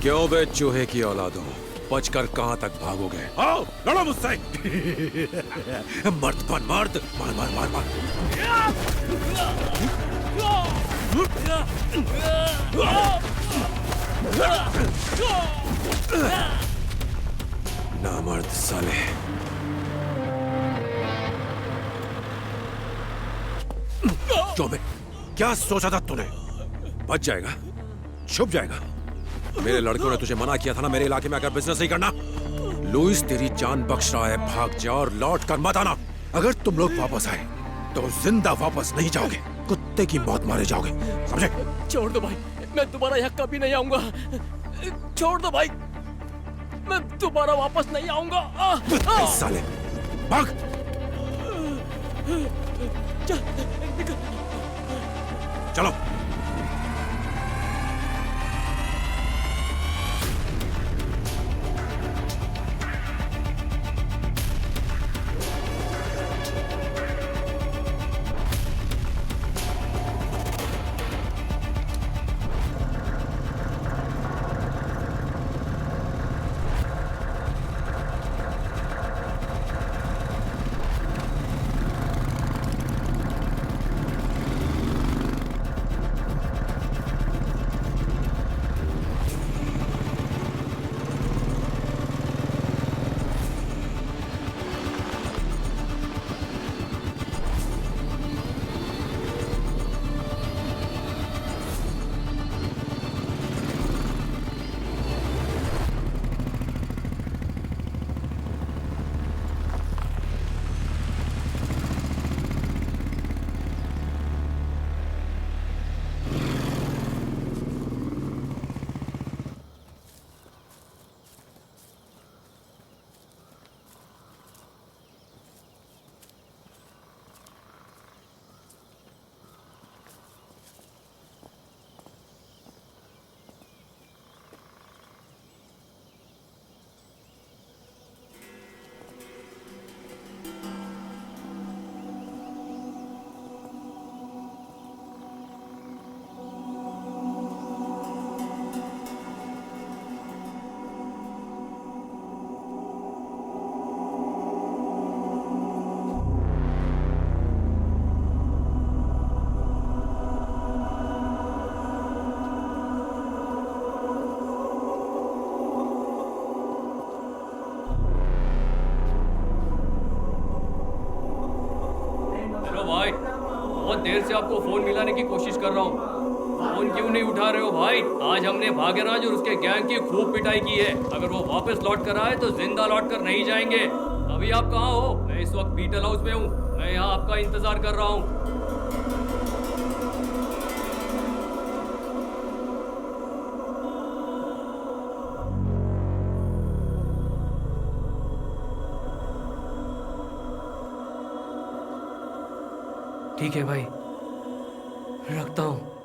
क्यों बे चूहे की औलादों, बचकर कहां तक भागोगे? आओ लड़ो मुझसे। मर्द बन मर्द, मार मार मार मार। नामर्द साले। क्यों बे, क्या सोचा था तूने? बच जाएगा, छुप जाएगा। मेरे लड़कों ने तुझे मना किया था ना मेरे इलाके में आकर बिजनेस नहीं करना। लुइस तेरी जान बख्श रहा है, भाग जा और लौट कर मत आना। अगर तुम लोग वापस आए तो जिंदा वापस नहीं जाओगे, कुत्ते की मौत मारे जाओगे, समझे? छोड़ दो भाई, मैं दोबारा यहाँ कभी नहीं आऊंगा। छोड़ दो भाई, मैं दोबारा वापस नहीं आऊंगा। साले भाग। चलो। बहुत देर से आपको फोन मिलाने की कोशिश कर रहा हूँ, फोन क्यों नहीं उठा रहे हो भाई? आज हमने भागेराज और उसके गैंग की खूब पिटाई की है। अगर वो वापस लौट कर आए तो जिंदा लौट कर नहीं जाएंगे। अभी आप कहाँ हो? मैं इस वक्त बीटल हाउस में हूँ, मैं यहाँ आपका इंतजार कर रहा हूँ। ठीक है भाई, रखता हूँ।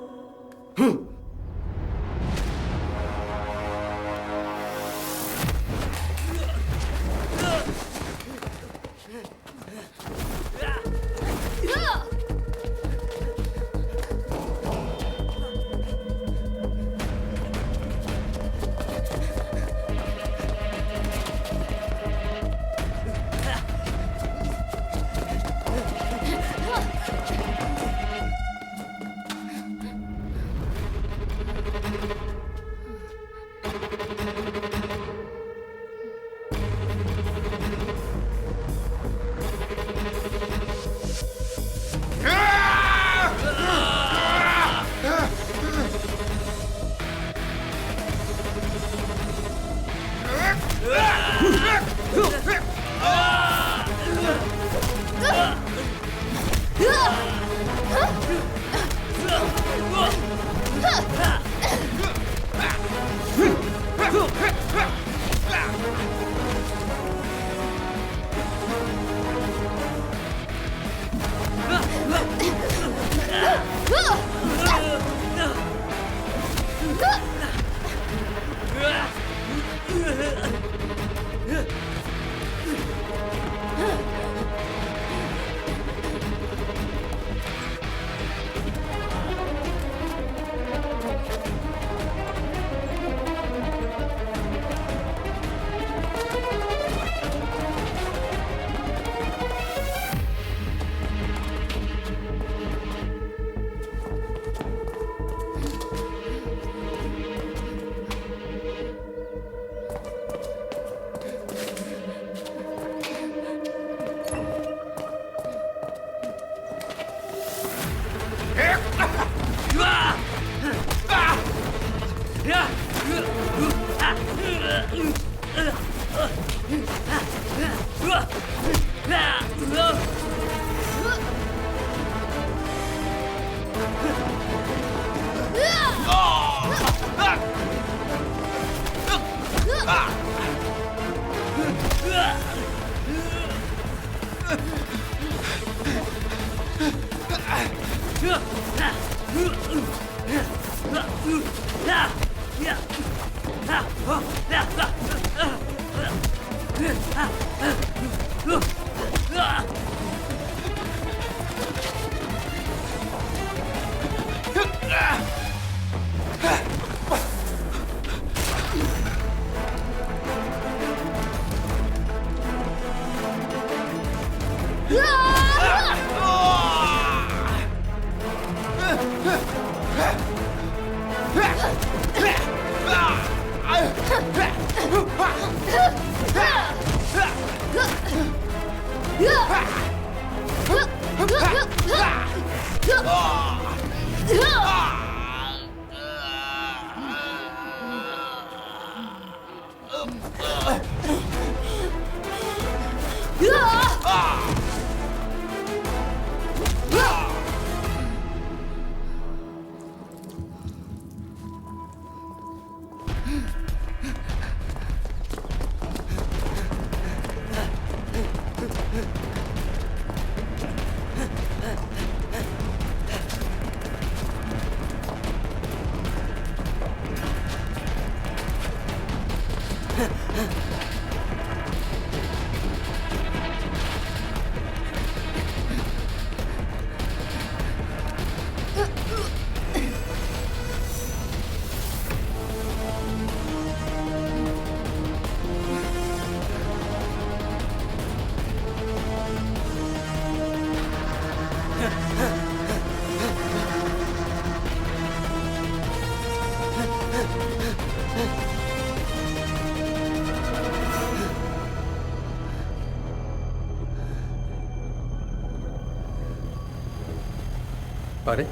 अरे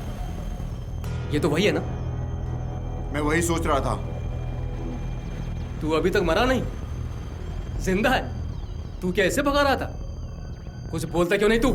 ये तो वही है ना? मैं वही सोच रहा था। तू अभी तक मरा नहीं, जिंदा है। तू क्या ऐसे भगा रहा था? कुछ बोलता क्यों नहीं तू?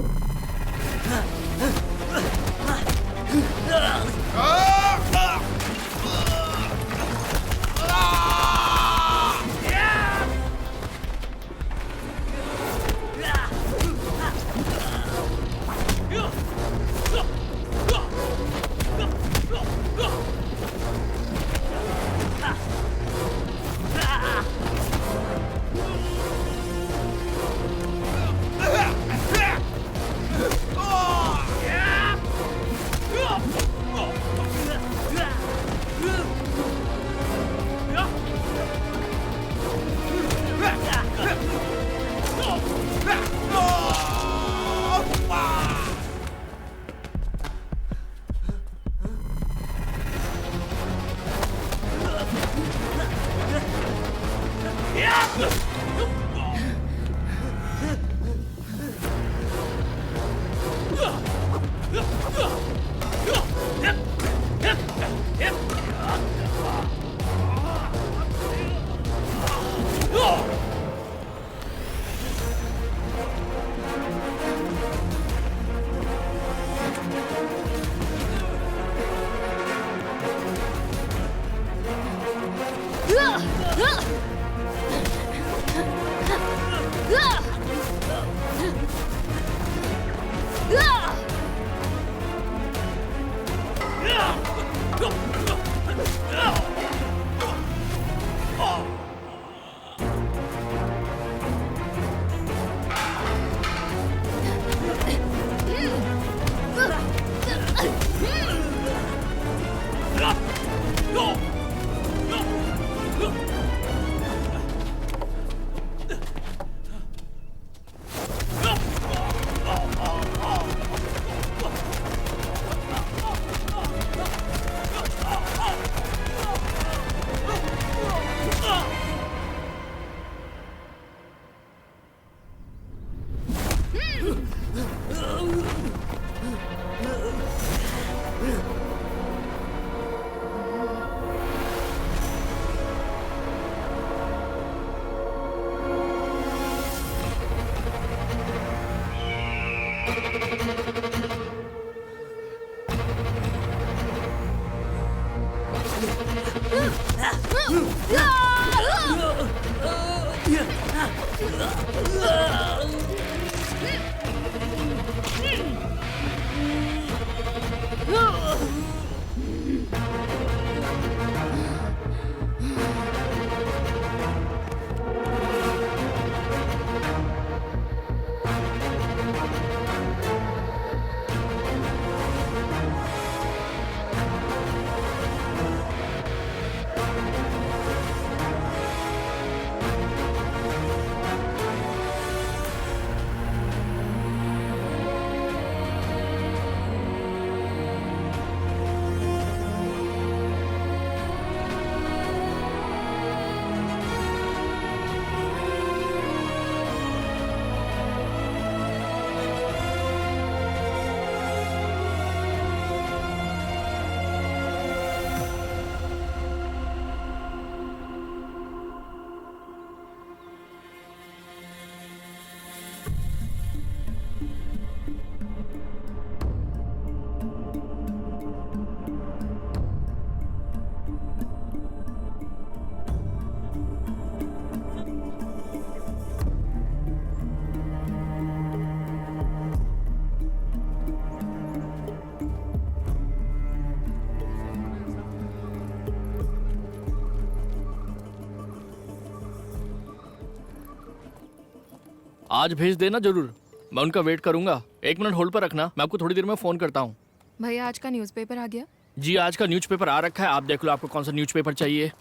आज भेज देना जरूर, मैं उनका वेट करूंगा। 1 मिनट होल्ड पर रखना, मैं आपको थोड़ी देर में फ़ोन करता हूँ। भैया आज का न्यूज़पेपर आ गया? जी आज का न्यूज़पेपर आ रखा है, आप देख लो आपको कौन सा न्यूज़पेपर चाहिए।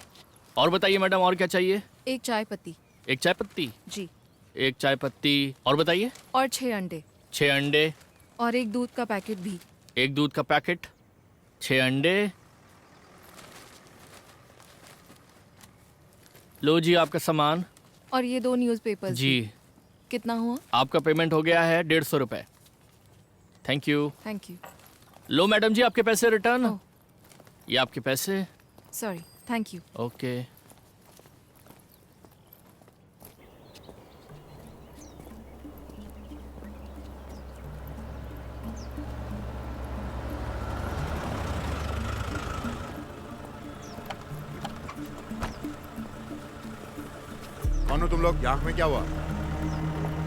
और बताइए मैडम, और क्या चाहिए? एक चाय पत्ती। एक चाय पत्ती? जी। एक चाय पत्ती, और बताइए? और 6 अंडे। 6 अंडे। और एक दूध का पैकेट भी। एक दूध का पैकेट, 6 अंडे। लो जी आपका सामान। और ये 2 न्यूज़पेपर। जी। कितना हुआ? आपका पेमेंट हो गया है 150 रुपये। Thank you. Thank you. लो मैडम जी आपके पैसे रिटर्न। ये आपके पैसे। Sorry, thank you. ओके। कौन हो तुम लोग? यहाँ में क्या हुआ?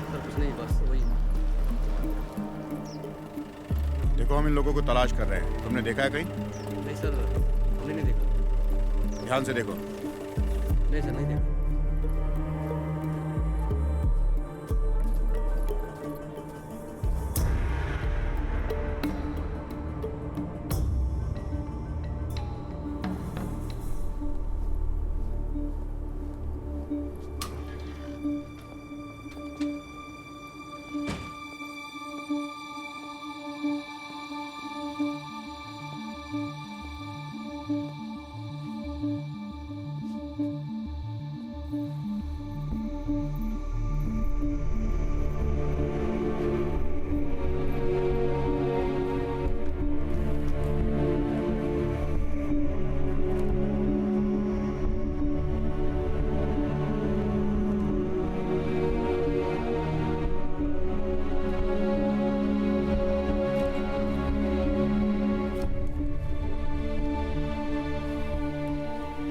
सर कुछ नहीं, बस वही। देखो हम इन लोगों को तलाश कर रहे हैं, तुमने देखा है कहीं? नहीं सर, हमने नहीं देखा। ध्यान से देखो। नहीं सर, नहीं देखा।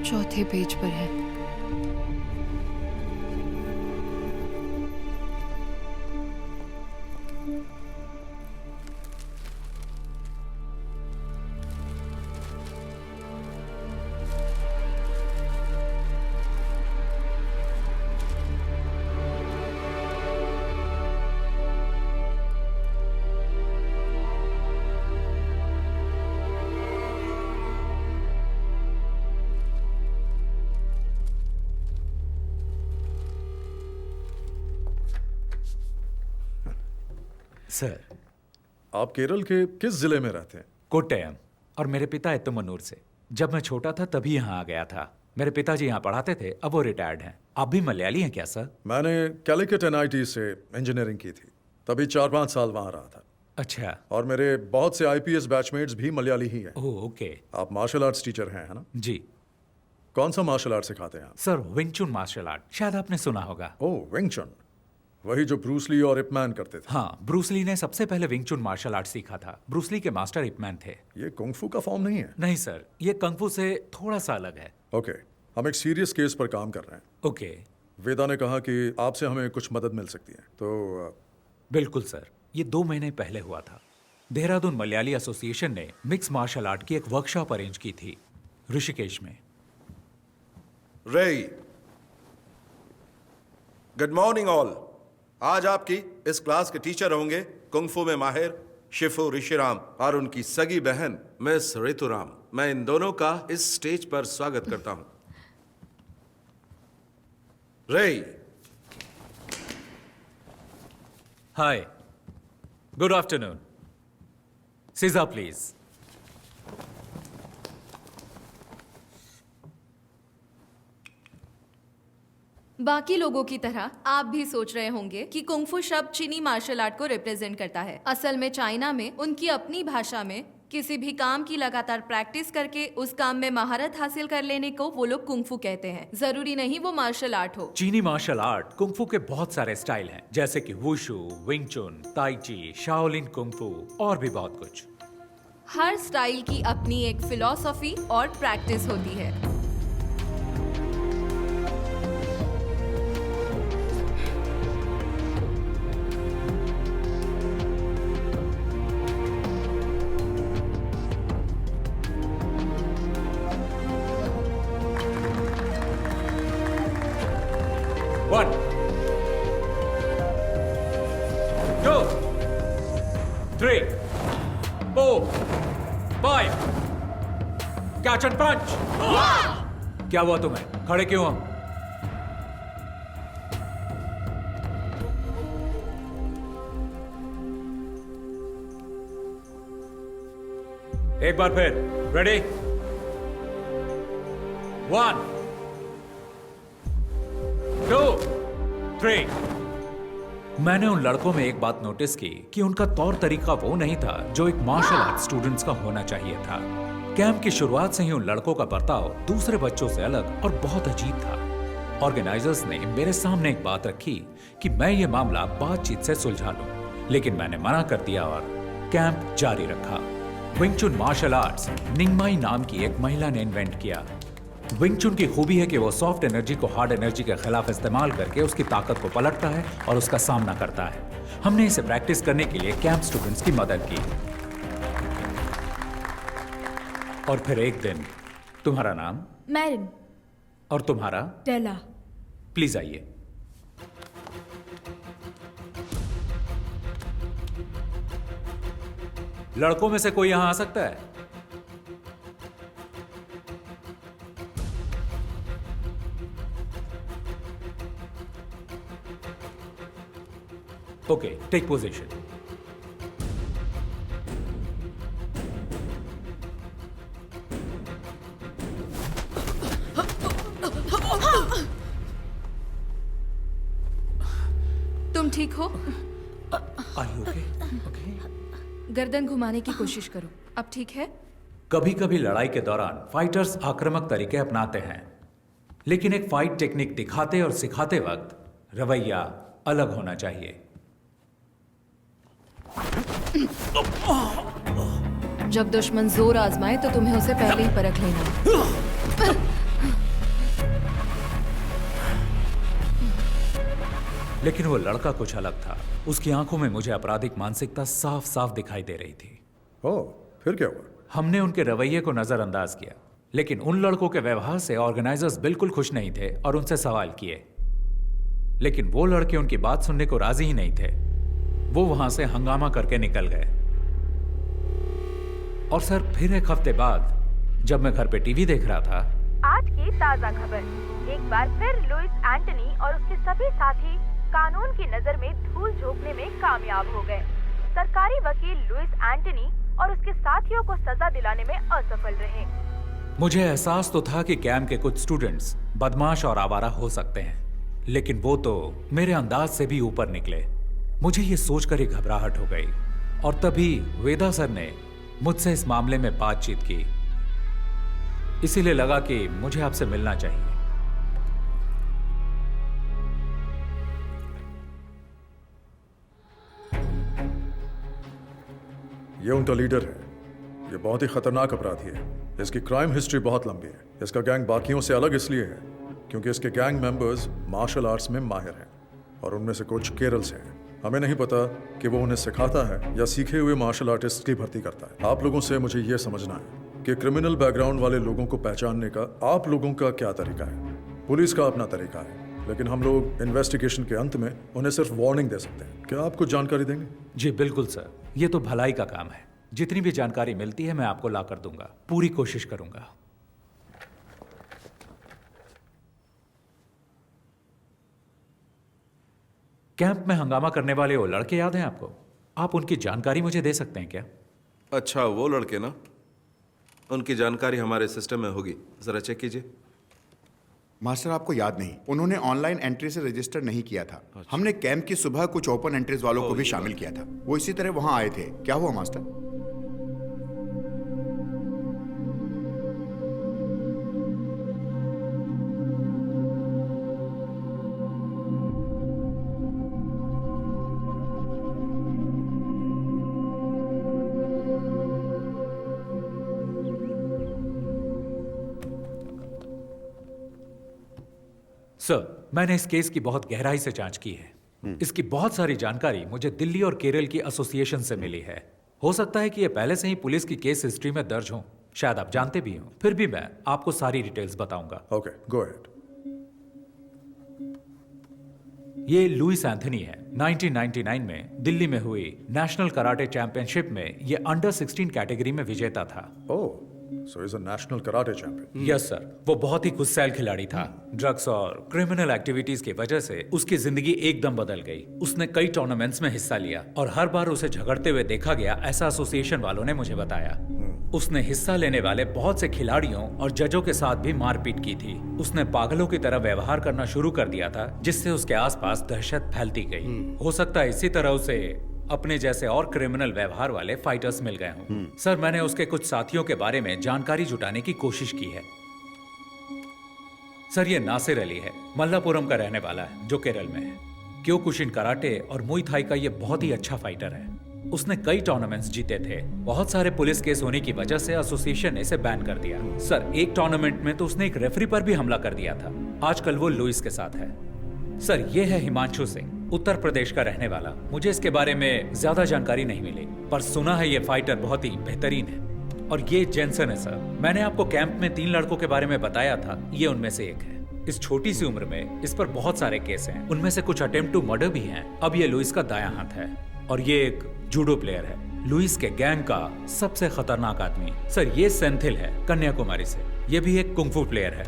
चौथे पेज पर है। सर, आप केरल के किस जिले में रहते हैं? कोट्टयम। और मेरे पिता एत्तमनूर से। जब मैं छोटा था तभी यहाँ आ गया था। मेरे पिताजी यहाँ पढ़ाते थे, अब वो रिटायर्ड हैं। आप भी मलयाली हैं क्या सर? मैंने कैलिकट NIT से इंजीनियरिंग की थी, तभी 4-5 साल वहाँ रहा था। अच्छा। और मेरे बहुत से IPS बैचमेट्स भी मलयाली ही हैं। Oh okay. आप मार्शल आर्ट्स टीचर हैं, है ना? जी। कौन सा मार्शल आर्ट सिखाते हैं आप? सर विंग चुन मार्शल आर्ट, शायद आपने सुना होगा। ओह विंग चुन, वही जो ब्रूस ली और इपमैन करते थे। हाँ, ब्रूस ली ने सबसे पहले विंग चुन मार्शल आर्ट सीखा था। ब्रूस ली के मास्टर इपमैन थे। ये कुंग-फू का फॉर्म नहीं है? नहीं सर, ये कंग फू से थोड़ा सा अलग है। ओके, हम एक सीरियस केस पर काम कर रहे हैं। ओके। वेदा ने कहा कि आपसे हमें कुछ मदद मिल सकती है, तो बिल्कुल सर, ये 2 महीने पहले हुआ था। देहरादून मलयाली एसोसिएशन ने मिक्स मार्शल आर्ट की एक वर्कशॉप अरेंज की थी ऋषिकेश में। रे, गुड मॉर्निंग ऑल। आज आपकी इस क्लास के टीचर होंगे कुंग फू में माहिर शिफू ऋषिराम और उनकी सगी बहन मिस ऋतुराम। मैं इन दोनों का इस स्टेज पर स्वागत करता हूं। रे, हाय, गुड आफ्टरनून। सीजा प्लीज। बाकी लोगों की तरह आप भी सोच रहे होंगे कि कुंग-फू शब्द चीनी मार्शल आर्ट को रिप्रेजेंट करता है। असल में चाइना में उनकी अपनी भाषा में किसी भी काम की लगातार प्रैक्टिस करके उस काम में महारत हासिल कर लेने को वो लोग कुंग-फू कहते हैं। जरूरी नहीं वो मार्शल आर्ट हो। चीनी मार्शल आर्ट कुंग-फू के बहुत सारे स्टाइल हैं, जैसे कि वुशु, विंग चुन, ताई ची, शाओलिन कुंग-फू और भी बहुत कुछ। हर स्टाइल की अपनी एक फिलॉसफी और प्रैक्टिस होती है। One, 2, 3, 4, 5. Catch and punch. क्या हुआ तुम्हें? खड़े क्यों हो? एक बार फिर। रेडी? 1, 2, 3। मैंने उन लड़कों में एक बात नोटिस की कि उनका तौर तरीका वो नहीं था जो एक मार्शल आर्ट स्टूडेंट्स का होना चाहिए था। कैंप की शुरुआत से ही उन लड़कों का बर्ताव दूसरे बच्चों से अलग और बहुत अजीब था। ऑर्गेनाइजर्स ने मेरे सामने एक बात रखी कि मैं ये मामला बातचीत से सुलझा लूं, लेकिन मैंने मना कर दिया और कैंप जारी रखा। विंग चुन मार्शल आर्ट्स निंगमाई नाम की एक महिला ने इन्वेंट किया। विंग चुन की खूबी है कि वो सॉफ्ट एनर्जी को हार्ड एनर्जी के खिलाफ इस्तेमाल करके उसकी ताकत को पलटता है और उसका सामना करता है। हमने इसे प्रैक्टिस करने के लिए कैंप स्टूडेंट्स की मदद की। और फिर एक दिन, तुम्हारा नाम? मैरिन। और तुम्हारा? टेला। प्लीज आइए। लड़कों में से कोई यहां आ सकता है? Okay, take position. तुम ठीक हो? Are you okay? Okay. गर्दन घुमाने की कोशिश करो। अब ठीक है? कभी-कभी लड़ाई के दौरान फाइटर्स आक्रामक तरीके अपनाते हैं, लेकिन एक फाइट टेक्निक दिखाते और सिखाते वक्त रवैया अलग होना चाहिए। जब दुश्मन जोर आजमाए तो तुम्हें उसे पहले ही परख लेना। लेकिन वो लड़का कुछ अलग था। उसकी आंखों में मुझे आपराधिक मानसिकता साफ साफ दिखाई दे रही थी। ओह, फिर क्या हुआ? हमने उनके रवैये को नजरअंदाज किया, लेकिन उन लड़कों के व्यवहार से ऑर्गेनाइजर्स बिल्कुल खुश नहीं थे और उनसे सवाल किए, लेकिन वो लड़के उनकी बात सुनने को राजी ही नहीं थे। वो वहां से हंगामा करके निकल गए। और सर, फिर एक हफ्ते बाद जब मैं घर पे टीवी देख रहा था, आज की ताजा खबर। एक बार फिर लुइस एंटनी और उसके सभी साथी कानून की नजर में धूल झोंकने में कामयाब हो गए। सरकारी वकील लुइस एंटनी और उसके साथियों को सजा दिलाने में असफल रहे। मुझे एहसास तो था कि कैंप के कुछ स्टूडेंट्स बदमाश और आवारा हो सकते हैं, लेकिन वो तो मेरे अंदाज से भी ऊपर निकले। मुझे ये सोचकर ही घबराहट हो गई और तभी वेदा सर ने मुझसे इस मामले में बातचीत की। इसीलिए लगा कि मुझे आपसे मिलना चाहिए। ये उनका लीडर है। ये बहुत ही खतरनाक अपराधी है। इसकी क्राइम हिस्ट्री बहुत लंबी है। इसका गैंग बाकियों से अलग इसलिए है क्योंकि इसके गैंग मेंबर्स मार्शल आर्ट्स में माहिर हैं और उनमें से कुछ केरल से हैं। हमें नहीं पता कि वो उन्हें सिखाता है या सीखे हुए मार्शल आर्टिस्ट की भर्ती करता है। आप लोगों से मुझे ये समझना है कि क्रिमिनल बैकग्राउंड वाले लोगों को पहचानने का आप लोगों का क्या तरीका है। पुलिस का अपना तरीका है, लेकिन हम लोग इन्वेस्टिगेशन के अंत में उन्हें सिर्फ वार्निंग दे सकते हैं। क्या आप कुछ जानकारी देंगे? जी बिल्कुल सर, ये तो भलाई का काम है। जितनी भी जानकारी मिलती है मैं आपको ला कर दूंगा, पूरी कोशिश करूंगा। कैंप में हंगामा करने वाले वो लड़के याद हैं आपको? आप उनकी जानकारी मुझे दे सकते हैं क्या? अच्छा, वो लड़के ना, उनकी जानकारी हमारे सिस्टम में होगी, जरा चेक कीजिए। मास्टर आपको याद नहीं, उन्होंने ऑनलाइन एंट्री से रजिस्टर नहीं किया था। हमने कैंप की सुबह कुछ ओपन एंट्रीज वालों को भी शामिल किया था, वो इसी तरह वहां आए थे। क्या हुआ मास्टर? सर, मैंने इस केस की बहुत गहराई से जांच की है। इसकी बहुत सारी जानकारी मुझे दिल्ली और केरल की एसोसिएशन से मिली है। हो सकता है कि ये पहले से ही पुलिस की केस हिस्ट्री में दर्ज हो, शायद आप जानते भी हो। फिर भी मैं आपको सारी डिटेल्स बताऊंगा। Okay, go ahead. ये लुइस एंथनी है। 1999 में दिल्ली में हुई नेशनल कराटे चैंपियनशिप में ये अंडर 16 कैटेगरी में विजेता था। Oh, so is a national karate champion. Yes sir, वो बहुत ही गुस्सैल खिलाड़ी था। ड्रग्स और क्रिमिनल एक्टिविटीज की वजह से उसकी जिंदगी एकदम बदल गई। उसने कई टूर्नामेंट्स में हिस्सा लिया और हर बार उसे झगड़ते हुए देखा गया, ऐसा एसोसिएशन वालों ने मुझे बताया। उसने हिस्सा लेने वाले बहुत से खिलाड़ियों और जजों के साथ भी मारपीट की थी। उसने पागलों की तरह व्यवहार करना शुरू कर दिया था, जिससे उसके आसपास दहशत फैलती गई। हो सकता है इसी तरह उसे अपने जैसे और क्रिमिनल व्यवहार वाले फाइटर्स मिल गए हों। सर, मैंने उसके कुछ साथियों के बारे में जानकारी जुटाने की कोशिश की है। सर, ये नासिर अली है, मल्लापुरम का रहने वाला है, जो केरल में है। क्योकुशिन कराटे और मुई थाई का ये बहुत ही अच्छा फाइटर है। उसने कई टूर्नामेंट्स जीते थे। बहुत सारे पुलिस केस होने की वजह से एसोसिएशन ने इसे बैन कर दिया। सर, एक टूर्नामेंट में तो उसने एक रेफरी पर भी हमला कर दिया था। आजकल वो लुइस के साथ है। सर, ये है हिमांशु सिंह, उत्तर प्रदेश का रहने वाला। मुझे इसके बारे में ज्यादा जानकारी नहीं मिली, पर सुना है ये फाइटर बहुत ही बेहतरीन है। और ये जेंसन है सर। मैंने आपको कैंप में 3 लड़कों के बारे में बताया था, ये उनमें से एक है। इस छोटी सी उम्र में इस पर बहुत सारे केस हैं, उनमें से कुछ अटेम्प्ट टू मर्डर भी हैं। अब ये लुइस का दायां हाथ है और ये एक जूडो प्लेयर है। लुइस के गैंग का सबसे खतरनाक आदमी सर ये सेंथिल है, कन्याकुमारी से। ये भी एक कुंग फू प्लेयर है।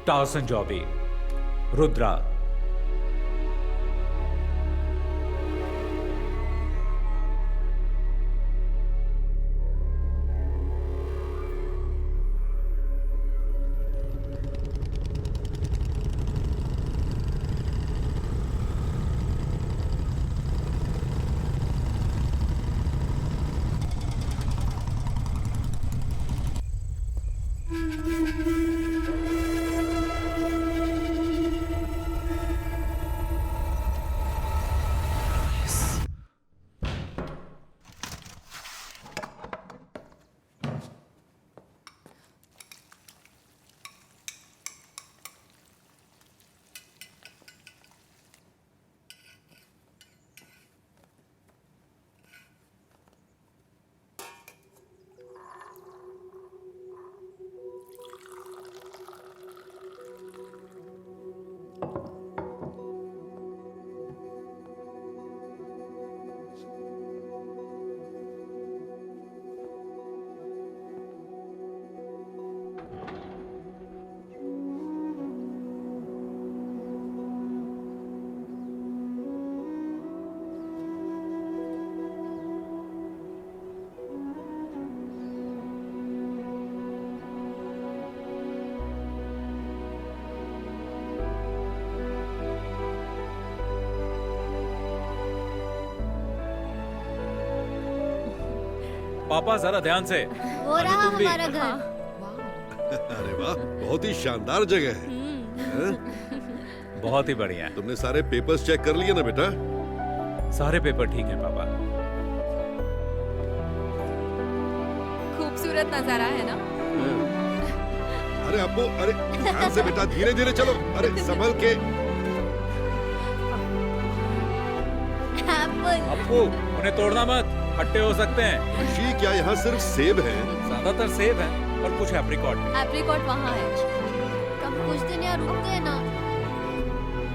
टाउसन जॉबी, रुद्रा। पापा जरा ध्यान से। वो रहा हमारा घर। अरे वाह, बहुत ही शानदार जगह है। बहुत ही बढ़िया। तुमने सारे पेपर्स चेक कर लिए ना बेटा? सारे पेपर ठीक है पापा। खूबसूरत नजारा है ना? अरे अप्पू, अरे ध्यान से बेटा, धीरे धीरे चलो, अरे संभल के। अप्पू, उन्हें तोड़ना मत, खट्टे हो सकते हैं। ऋषि, क्या यहाँ सिर्फ सेब है? ज्यादातर सेब है और कुछ एप्रिकॉट। एप्रिकॉट वहाँ है। कम कुछ दिन यहाँ रुकते हैं ना।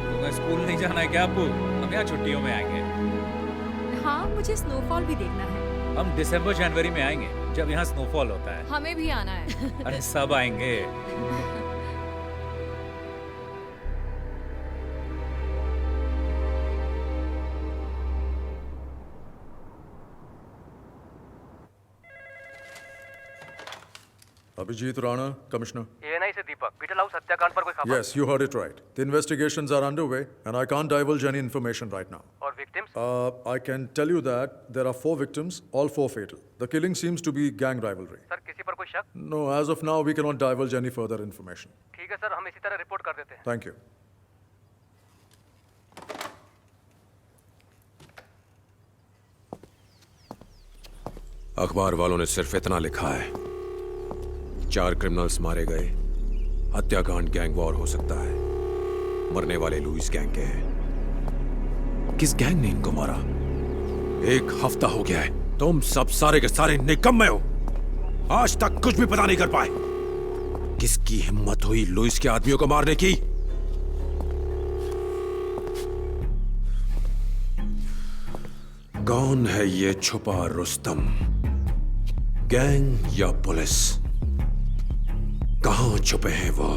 तुम्हें स्कूल नहीं जाना है क्या अप्पू? हम यहाँ छुट्टियों में आएंगे। हाँ, मुझे स्नोफॉल भी देखना है। हम दिसंबर जनवरी में आएंगे जब यहाँ स्नोफॉल होता है। हमें भी आना है। अरे सब आएंगे। Abhijit Rana, Commissioner. ANI से दीपक, बीटल हाउस हत्याकांड पर कोई खबर? Yes, you heard it right. The investigations are underway, and I can't divulge any information right now. और victims? I can tell you that there are 4 victims, all 4 fatal. The killing seems to be gang rivalry. Sir किसी पर कोई शक? No, as of now, we cannot divulge any further information. ठीक है sir, हम इसी तरह रिपोर्ट कर देते हैं। Thank you. अखबार वालों ने सिर्फ इतना लिखा है, 4 क्रिमिनल्स मारे गए, हत्याकांड गैंग वॉर हो सकता है, मरने वाले लुइस गैंग के हैं। किस गैंग ने इनको मारा? 1 हफ्ता हो गया है, तुम सब सारे के सारे निकम्मे हो, आज तक कुछ भी पता नहीं कर पाए। किसकी हिम्मत हुई लुइस के आदमियों को मारने की? कौन है ये छुपा रुस्तम? गैंग या पुलिस? कहां छुपे हैं वो?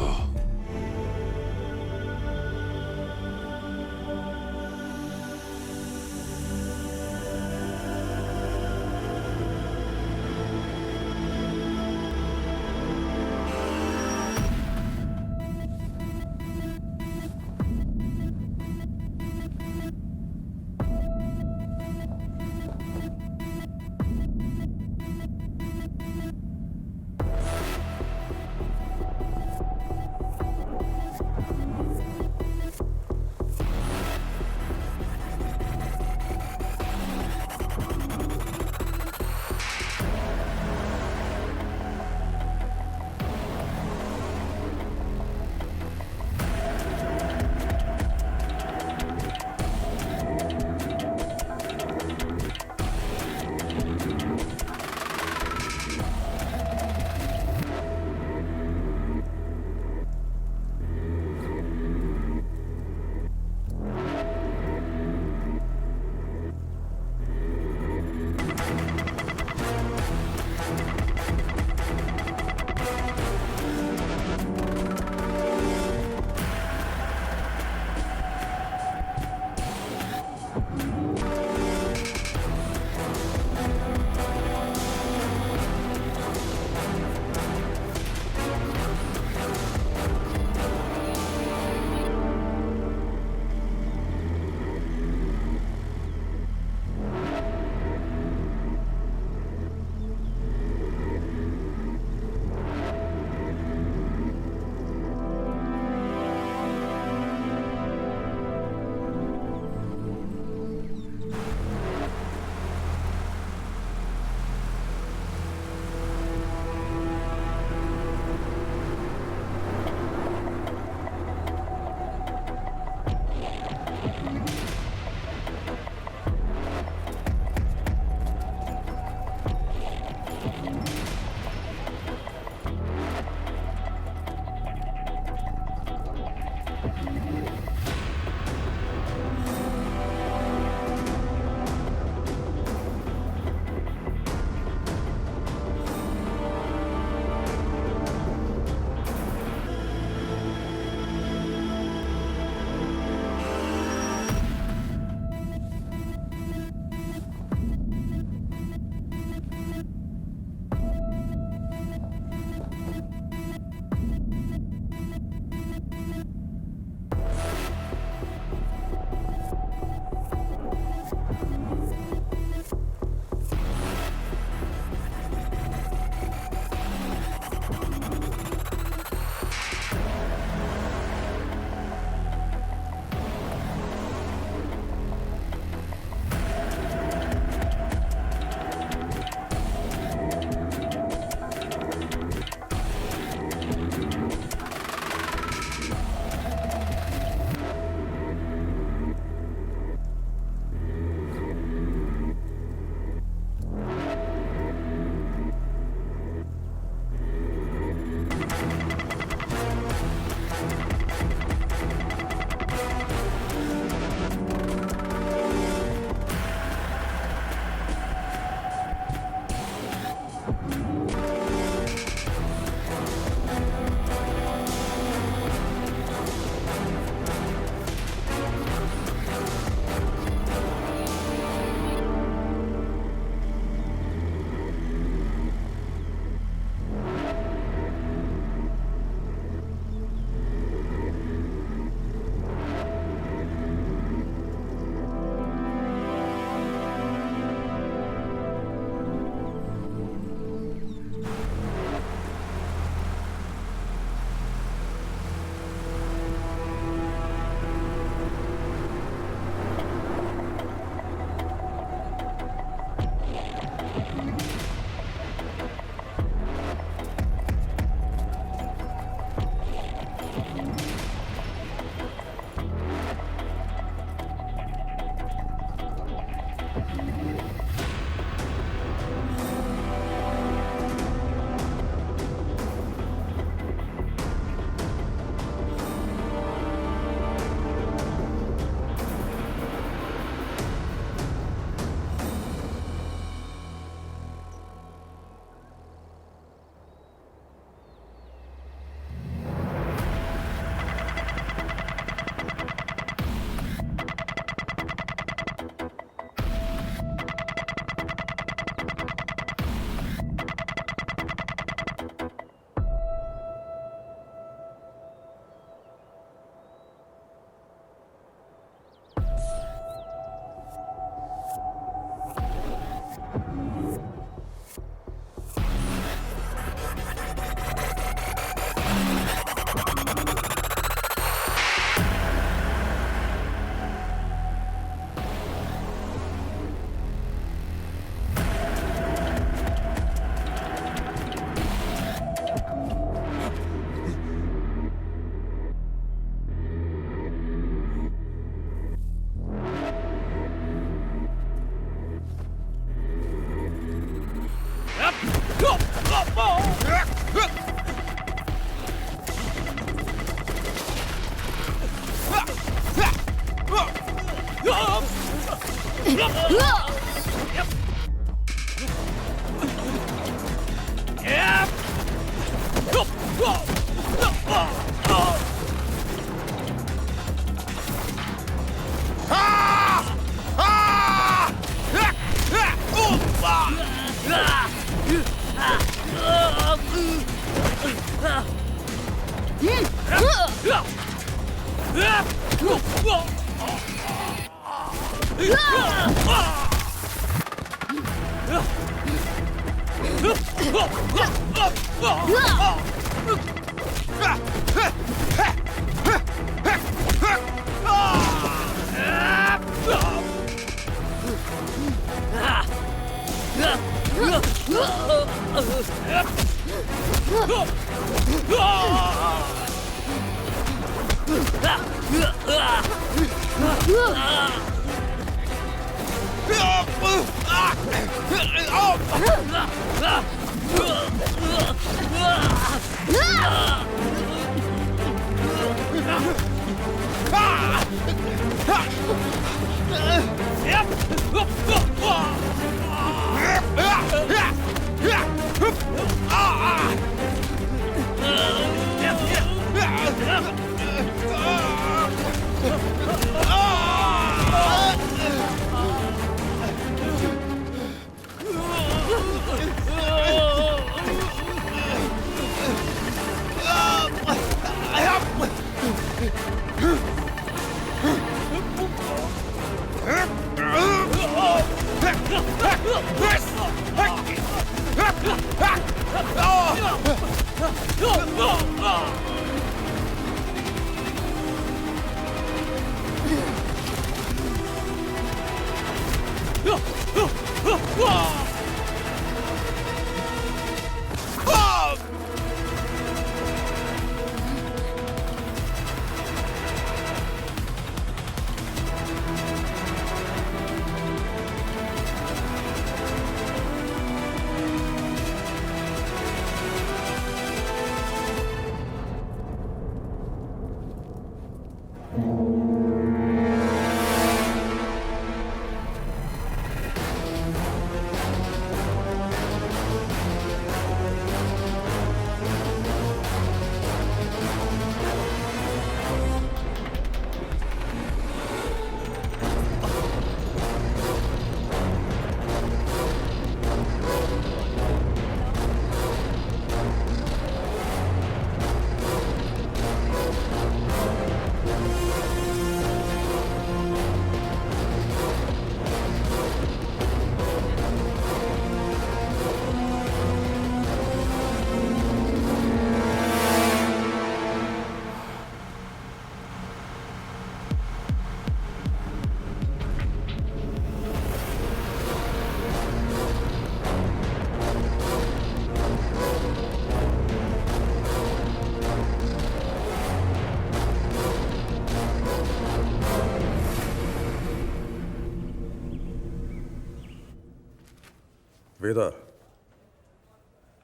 Veda,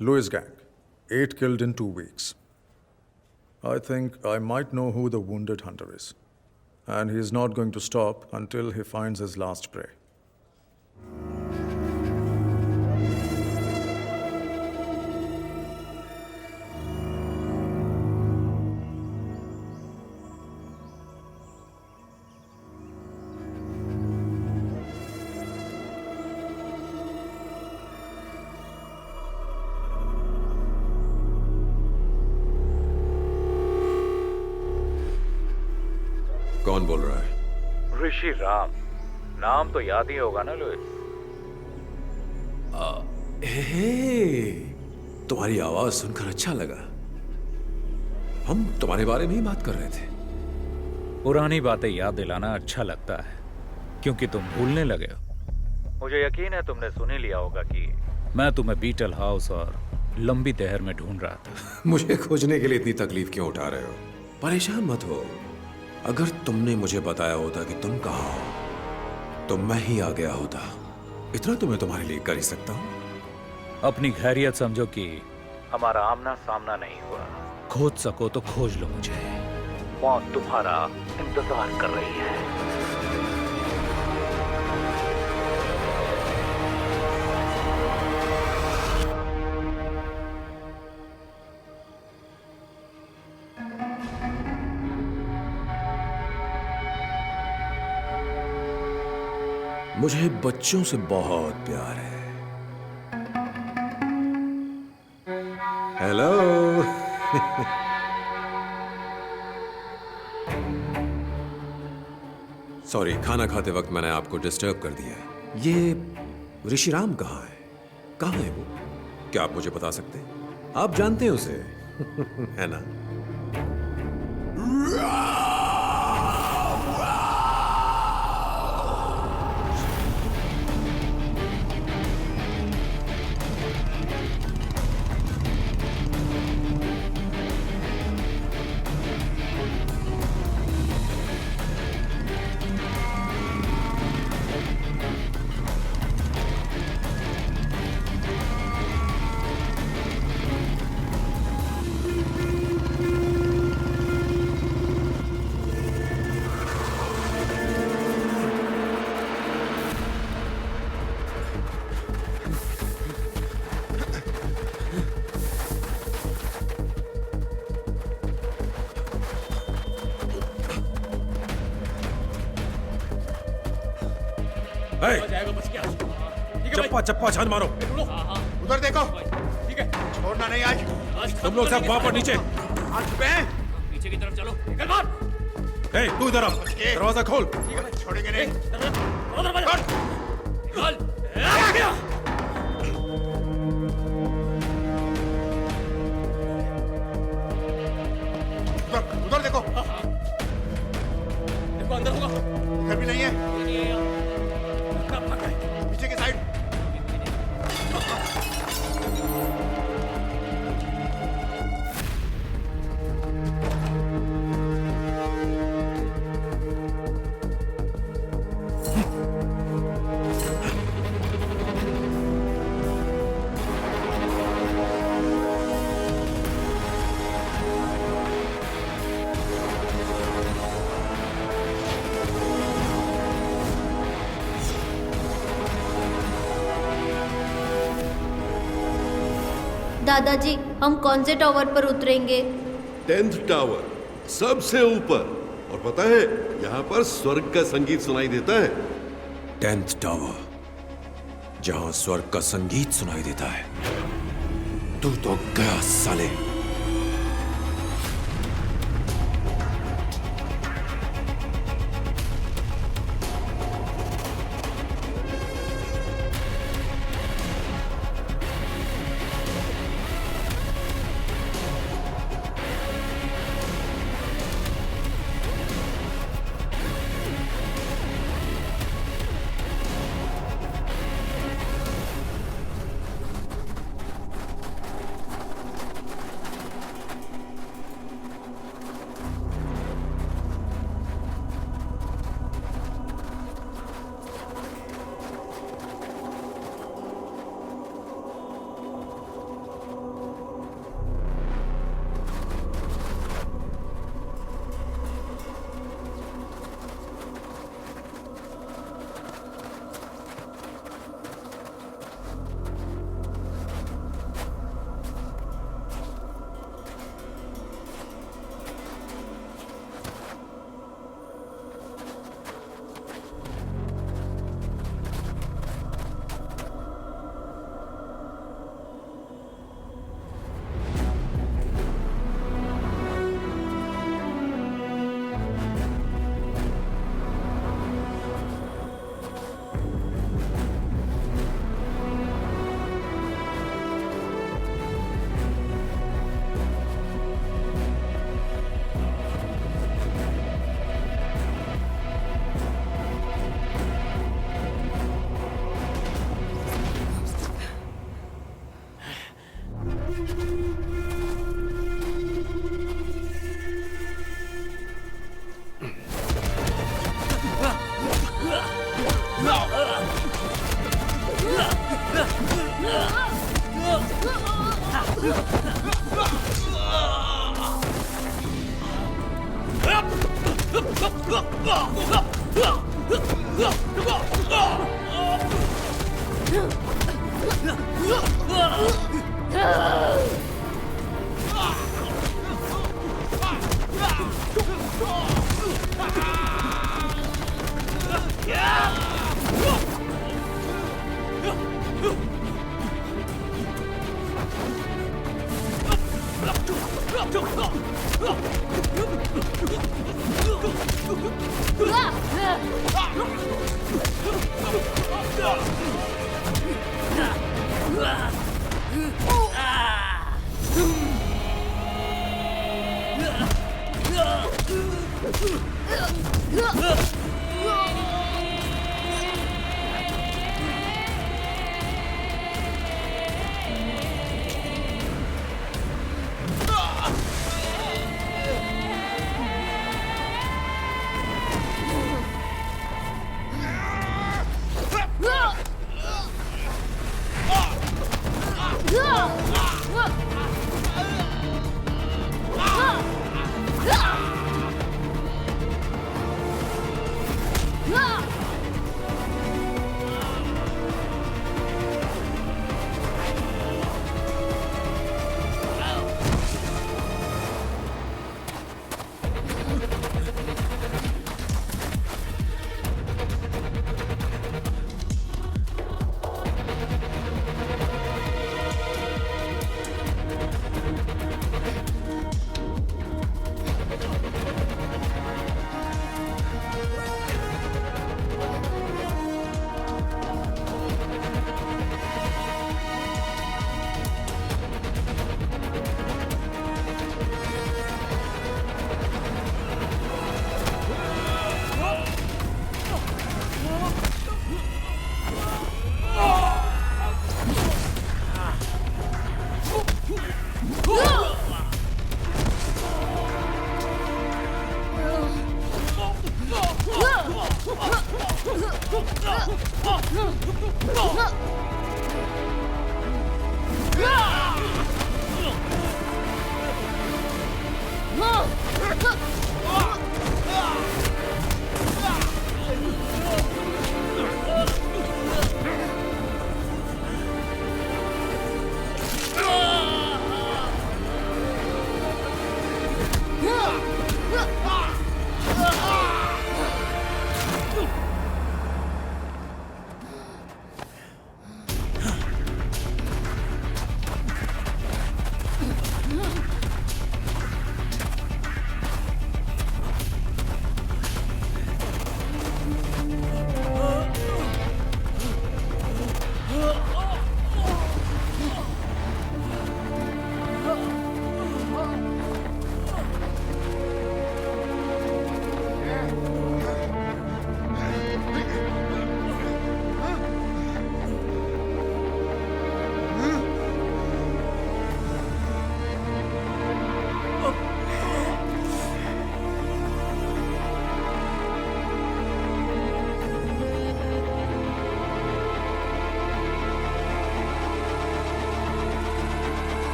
Louis gang, 8 killed in 2 weeks. I think I might know who the wounded hunter is. And he's not going to stop until he finds his last prey. कौन बोल रहा है? ऋषि राम। नाम तो याद ही होगा ना लुइस? तुम्हारी आवाज सुनकर अच्छा लगा। हम तुम्हारे बारे में ही बात कर रहे थे। पुरानी बातें याद दिलाना अच्छा लगता है, क्योंकि तुम भूलने लगे हो। मुझे यकीन है तुमने सुन ही लिया होगा कि मैं तुम्हें बीटल हाउस और लंबी देहर में ढूंढ रहा था। मुझे खोजने के लिए इतनी तकलीफ क्यों उठा रहे हो? परेशान मत हो। अगर तुमने मुझे बताया होता कि तुम कहाँ हो, तो मैं ही आ गया होता। इतना तो मैं तुम्हारे लिए कर ही सकता हूँ। अपनी खैरियत समझो कि हमारा आमना सामना नहीं हुआ। खोज सको तो खोज लो मुझे। मौत तुम्हारा इंतजार कर रही है। मुझे बच्चों से बहुत प्यार है। हेलो। सॉरी, खाना खाते वक्त मैंने आपको डिस्टर्ब कर दिया। ये ऋषिराम कहाँ है? कहाँ है वो? क्या आप मुझे बता सकते हैं? आप जानते हैं उसे है ना? चप्पा चप्पा छान मारो। उधर देखो। ठीक है, छोड़ना नहीं आज। तुम लोग सब वहां पर नीचे। पीछे की तरफ चलो। निकल बाहर। ए, तू इधर आ। दरवाजा खोल। छोड़ेंगे नहीं। उधर देखो। देखो अंदर होगा। इधर भी नहीं है। पीछे की साइड। दादाजी, हम कौन से टावर पर उतरेंगे? 10th टावर, सबसे ऊपर। और पता है, यहाँ पर स्वर्ग का संगीत सुनाई देता है। 10th टावर, जहां स्वर्ग का संगीत सुनाई देता है। तू तो गया साले।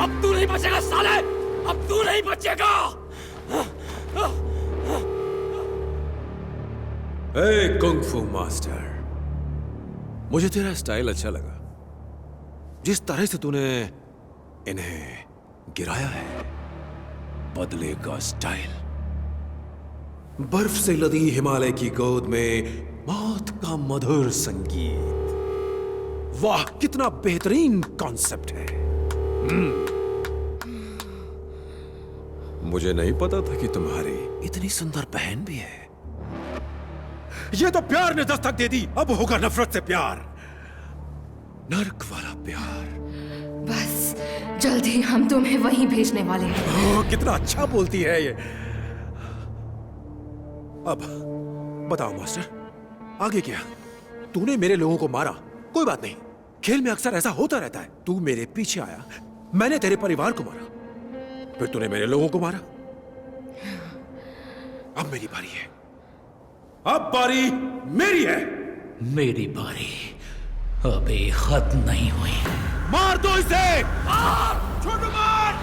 अब तू नहीं बचेगा साले, अब तू नहीं बचेगा। ए कुंग-फू मास्टर, मुझे तेरा स्टाइल अच्छा लगा। जिस तरह से तूने इन्हें गिराया है, बदले का स्टाइल। बर्फ से लदी हिमालय की गोद में मौत का मधुर संगीत। वाह, कितना बेहतरीन कॉन्सेप्ट है। मुझे नहीं पता था कि तुम्हारी इतनी सुंदर बहन भी है। ये तो प्यार ने दस्तक दे दी, अब होगा नफरत से प्यार, नर्क वाला प्यार। बस जल्दी हम तुम्हें वहीं भेजने वाले हैं। ओह, कितना अच्छा बोलती है ये। अब बताओ मास्टर, आगे क्या? तूने मेरे लोगों को मारा, कोई बात नहीं, खेल में अक्सर ऐसा होता रहता है। तू मेरे पीछे आया, मैंने तेरे परिवार को मारा, फिर तूने मेरे लोगों को मारा। अब मेरी बारी है। अब बारी मेरी है। मेरी बारी अभी खत्म नहीं हुई। मार दो इसे। मार, छोटू मार।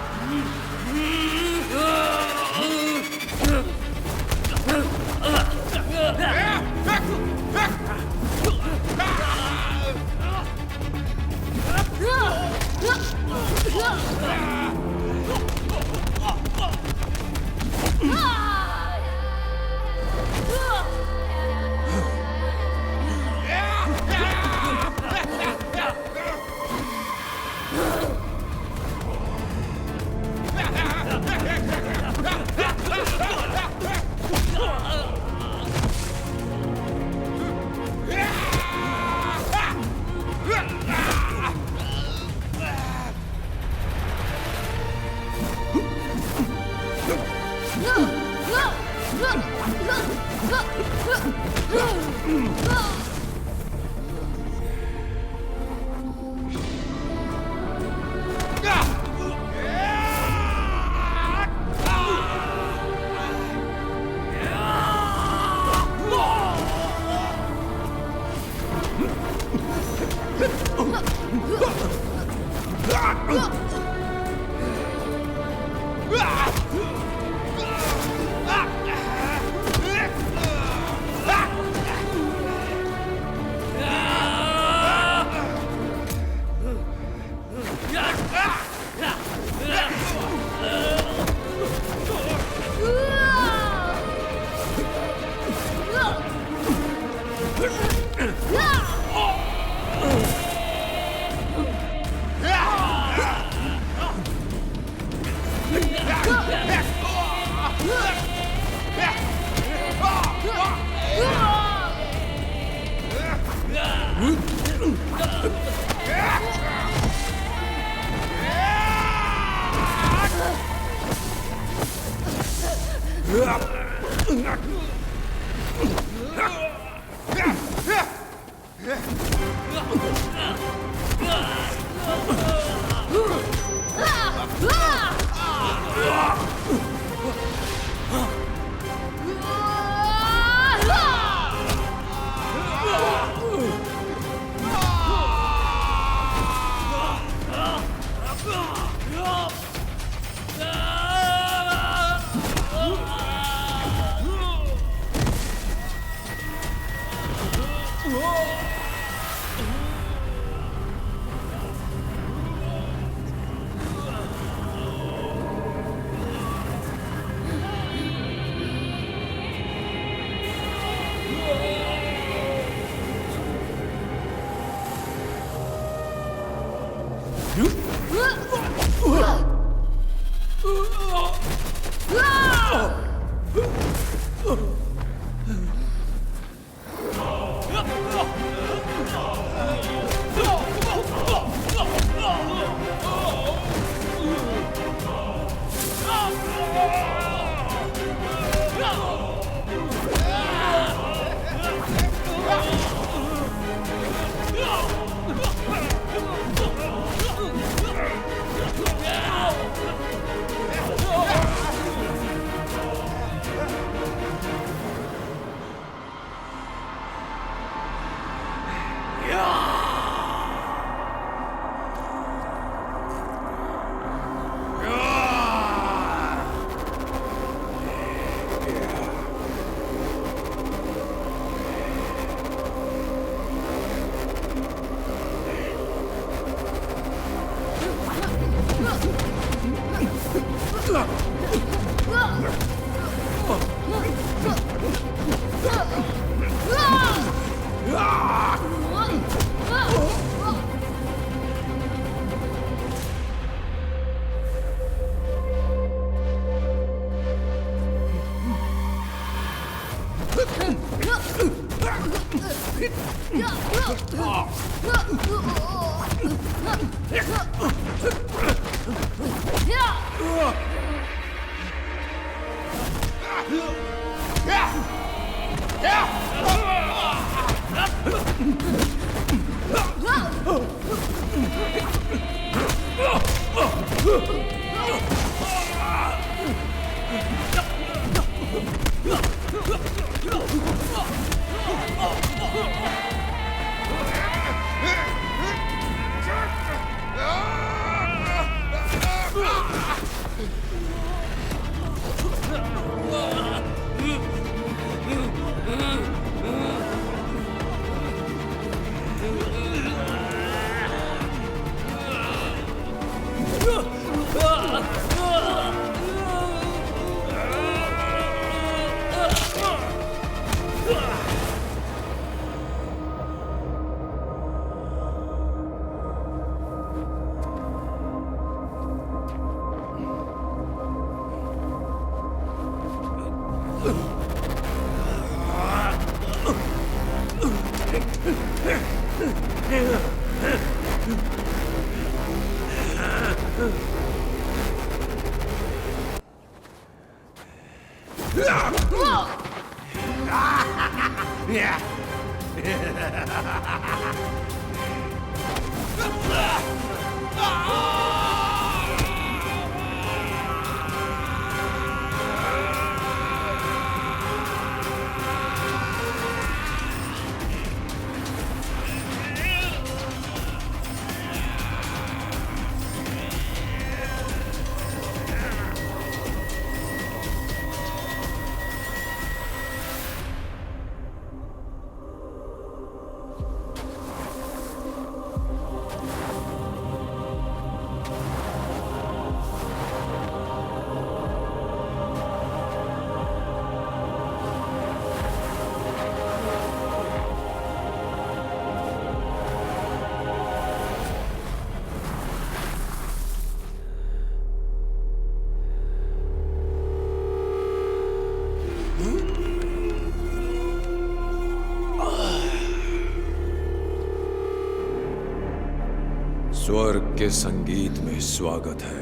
स्वर्ग के संगीत में स्वागत है।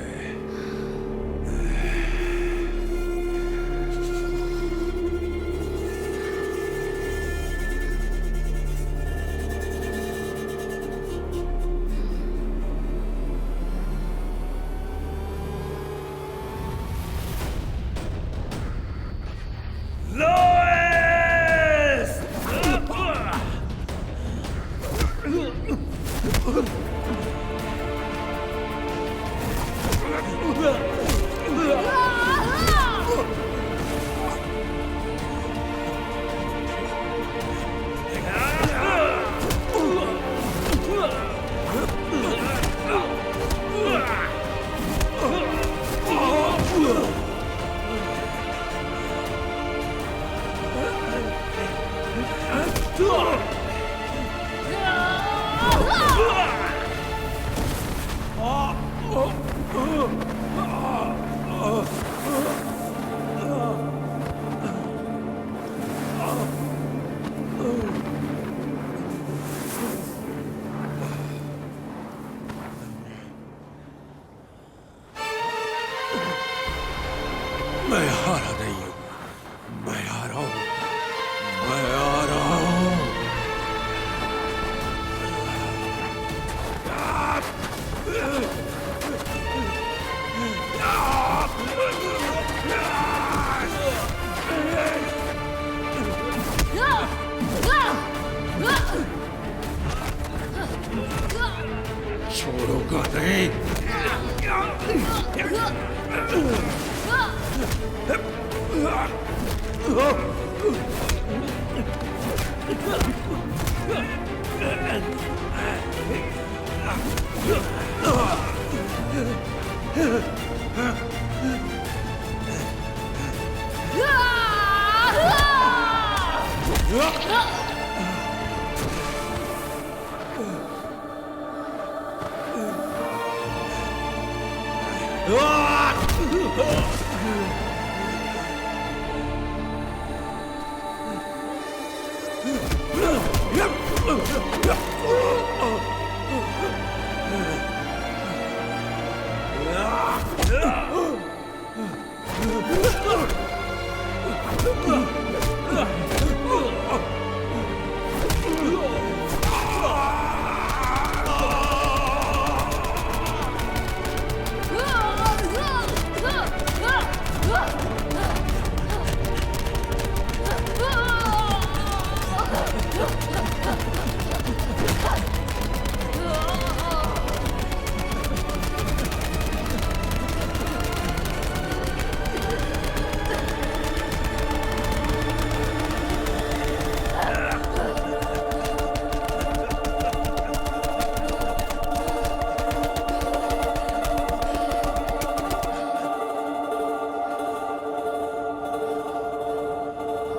मैं हारा नहीं हूं, मैं आ रहा हूं, मैं आ रहा हूं। छोड़ूंगा नहीं।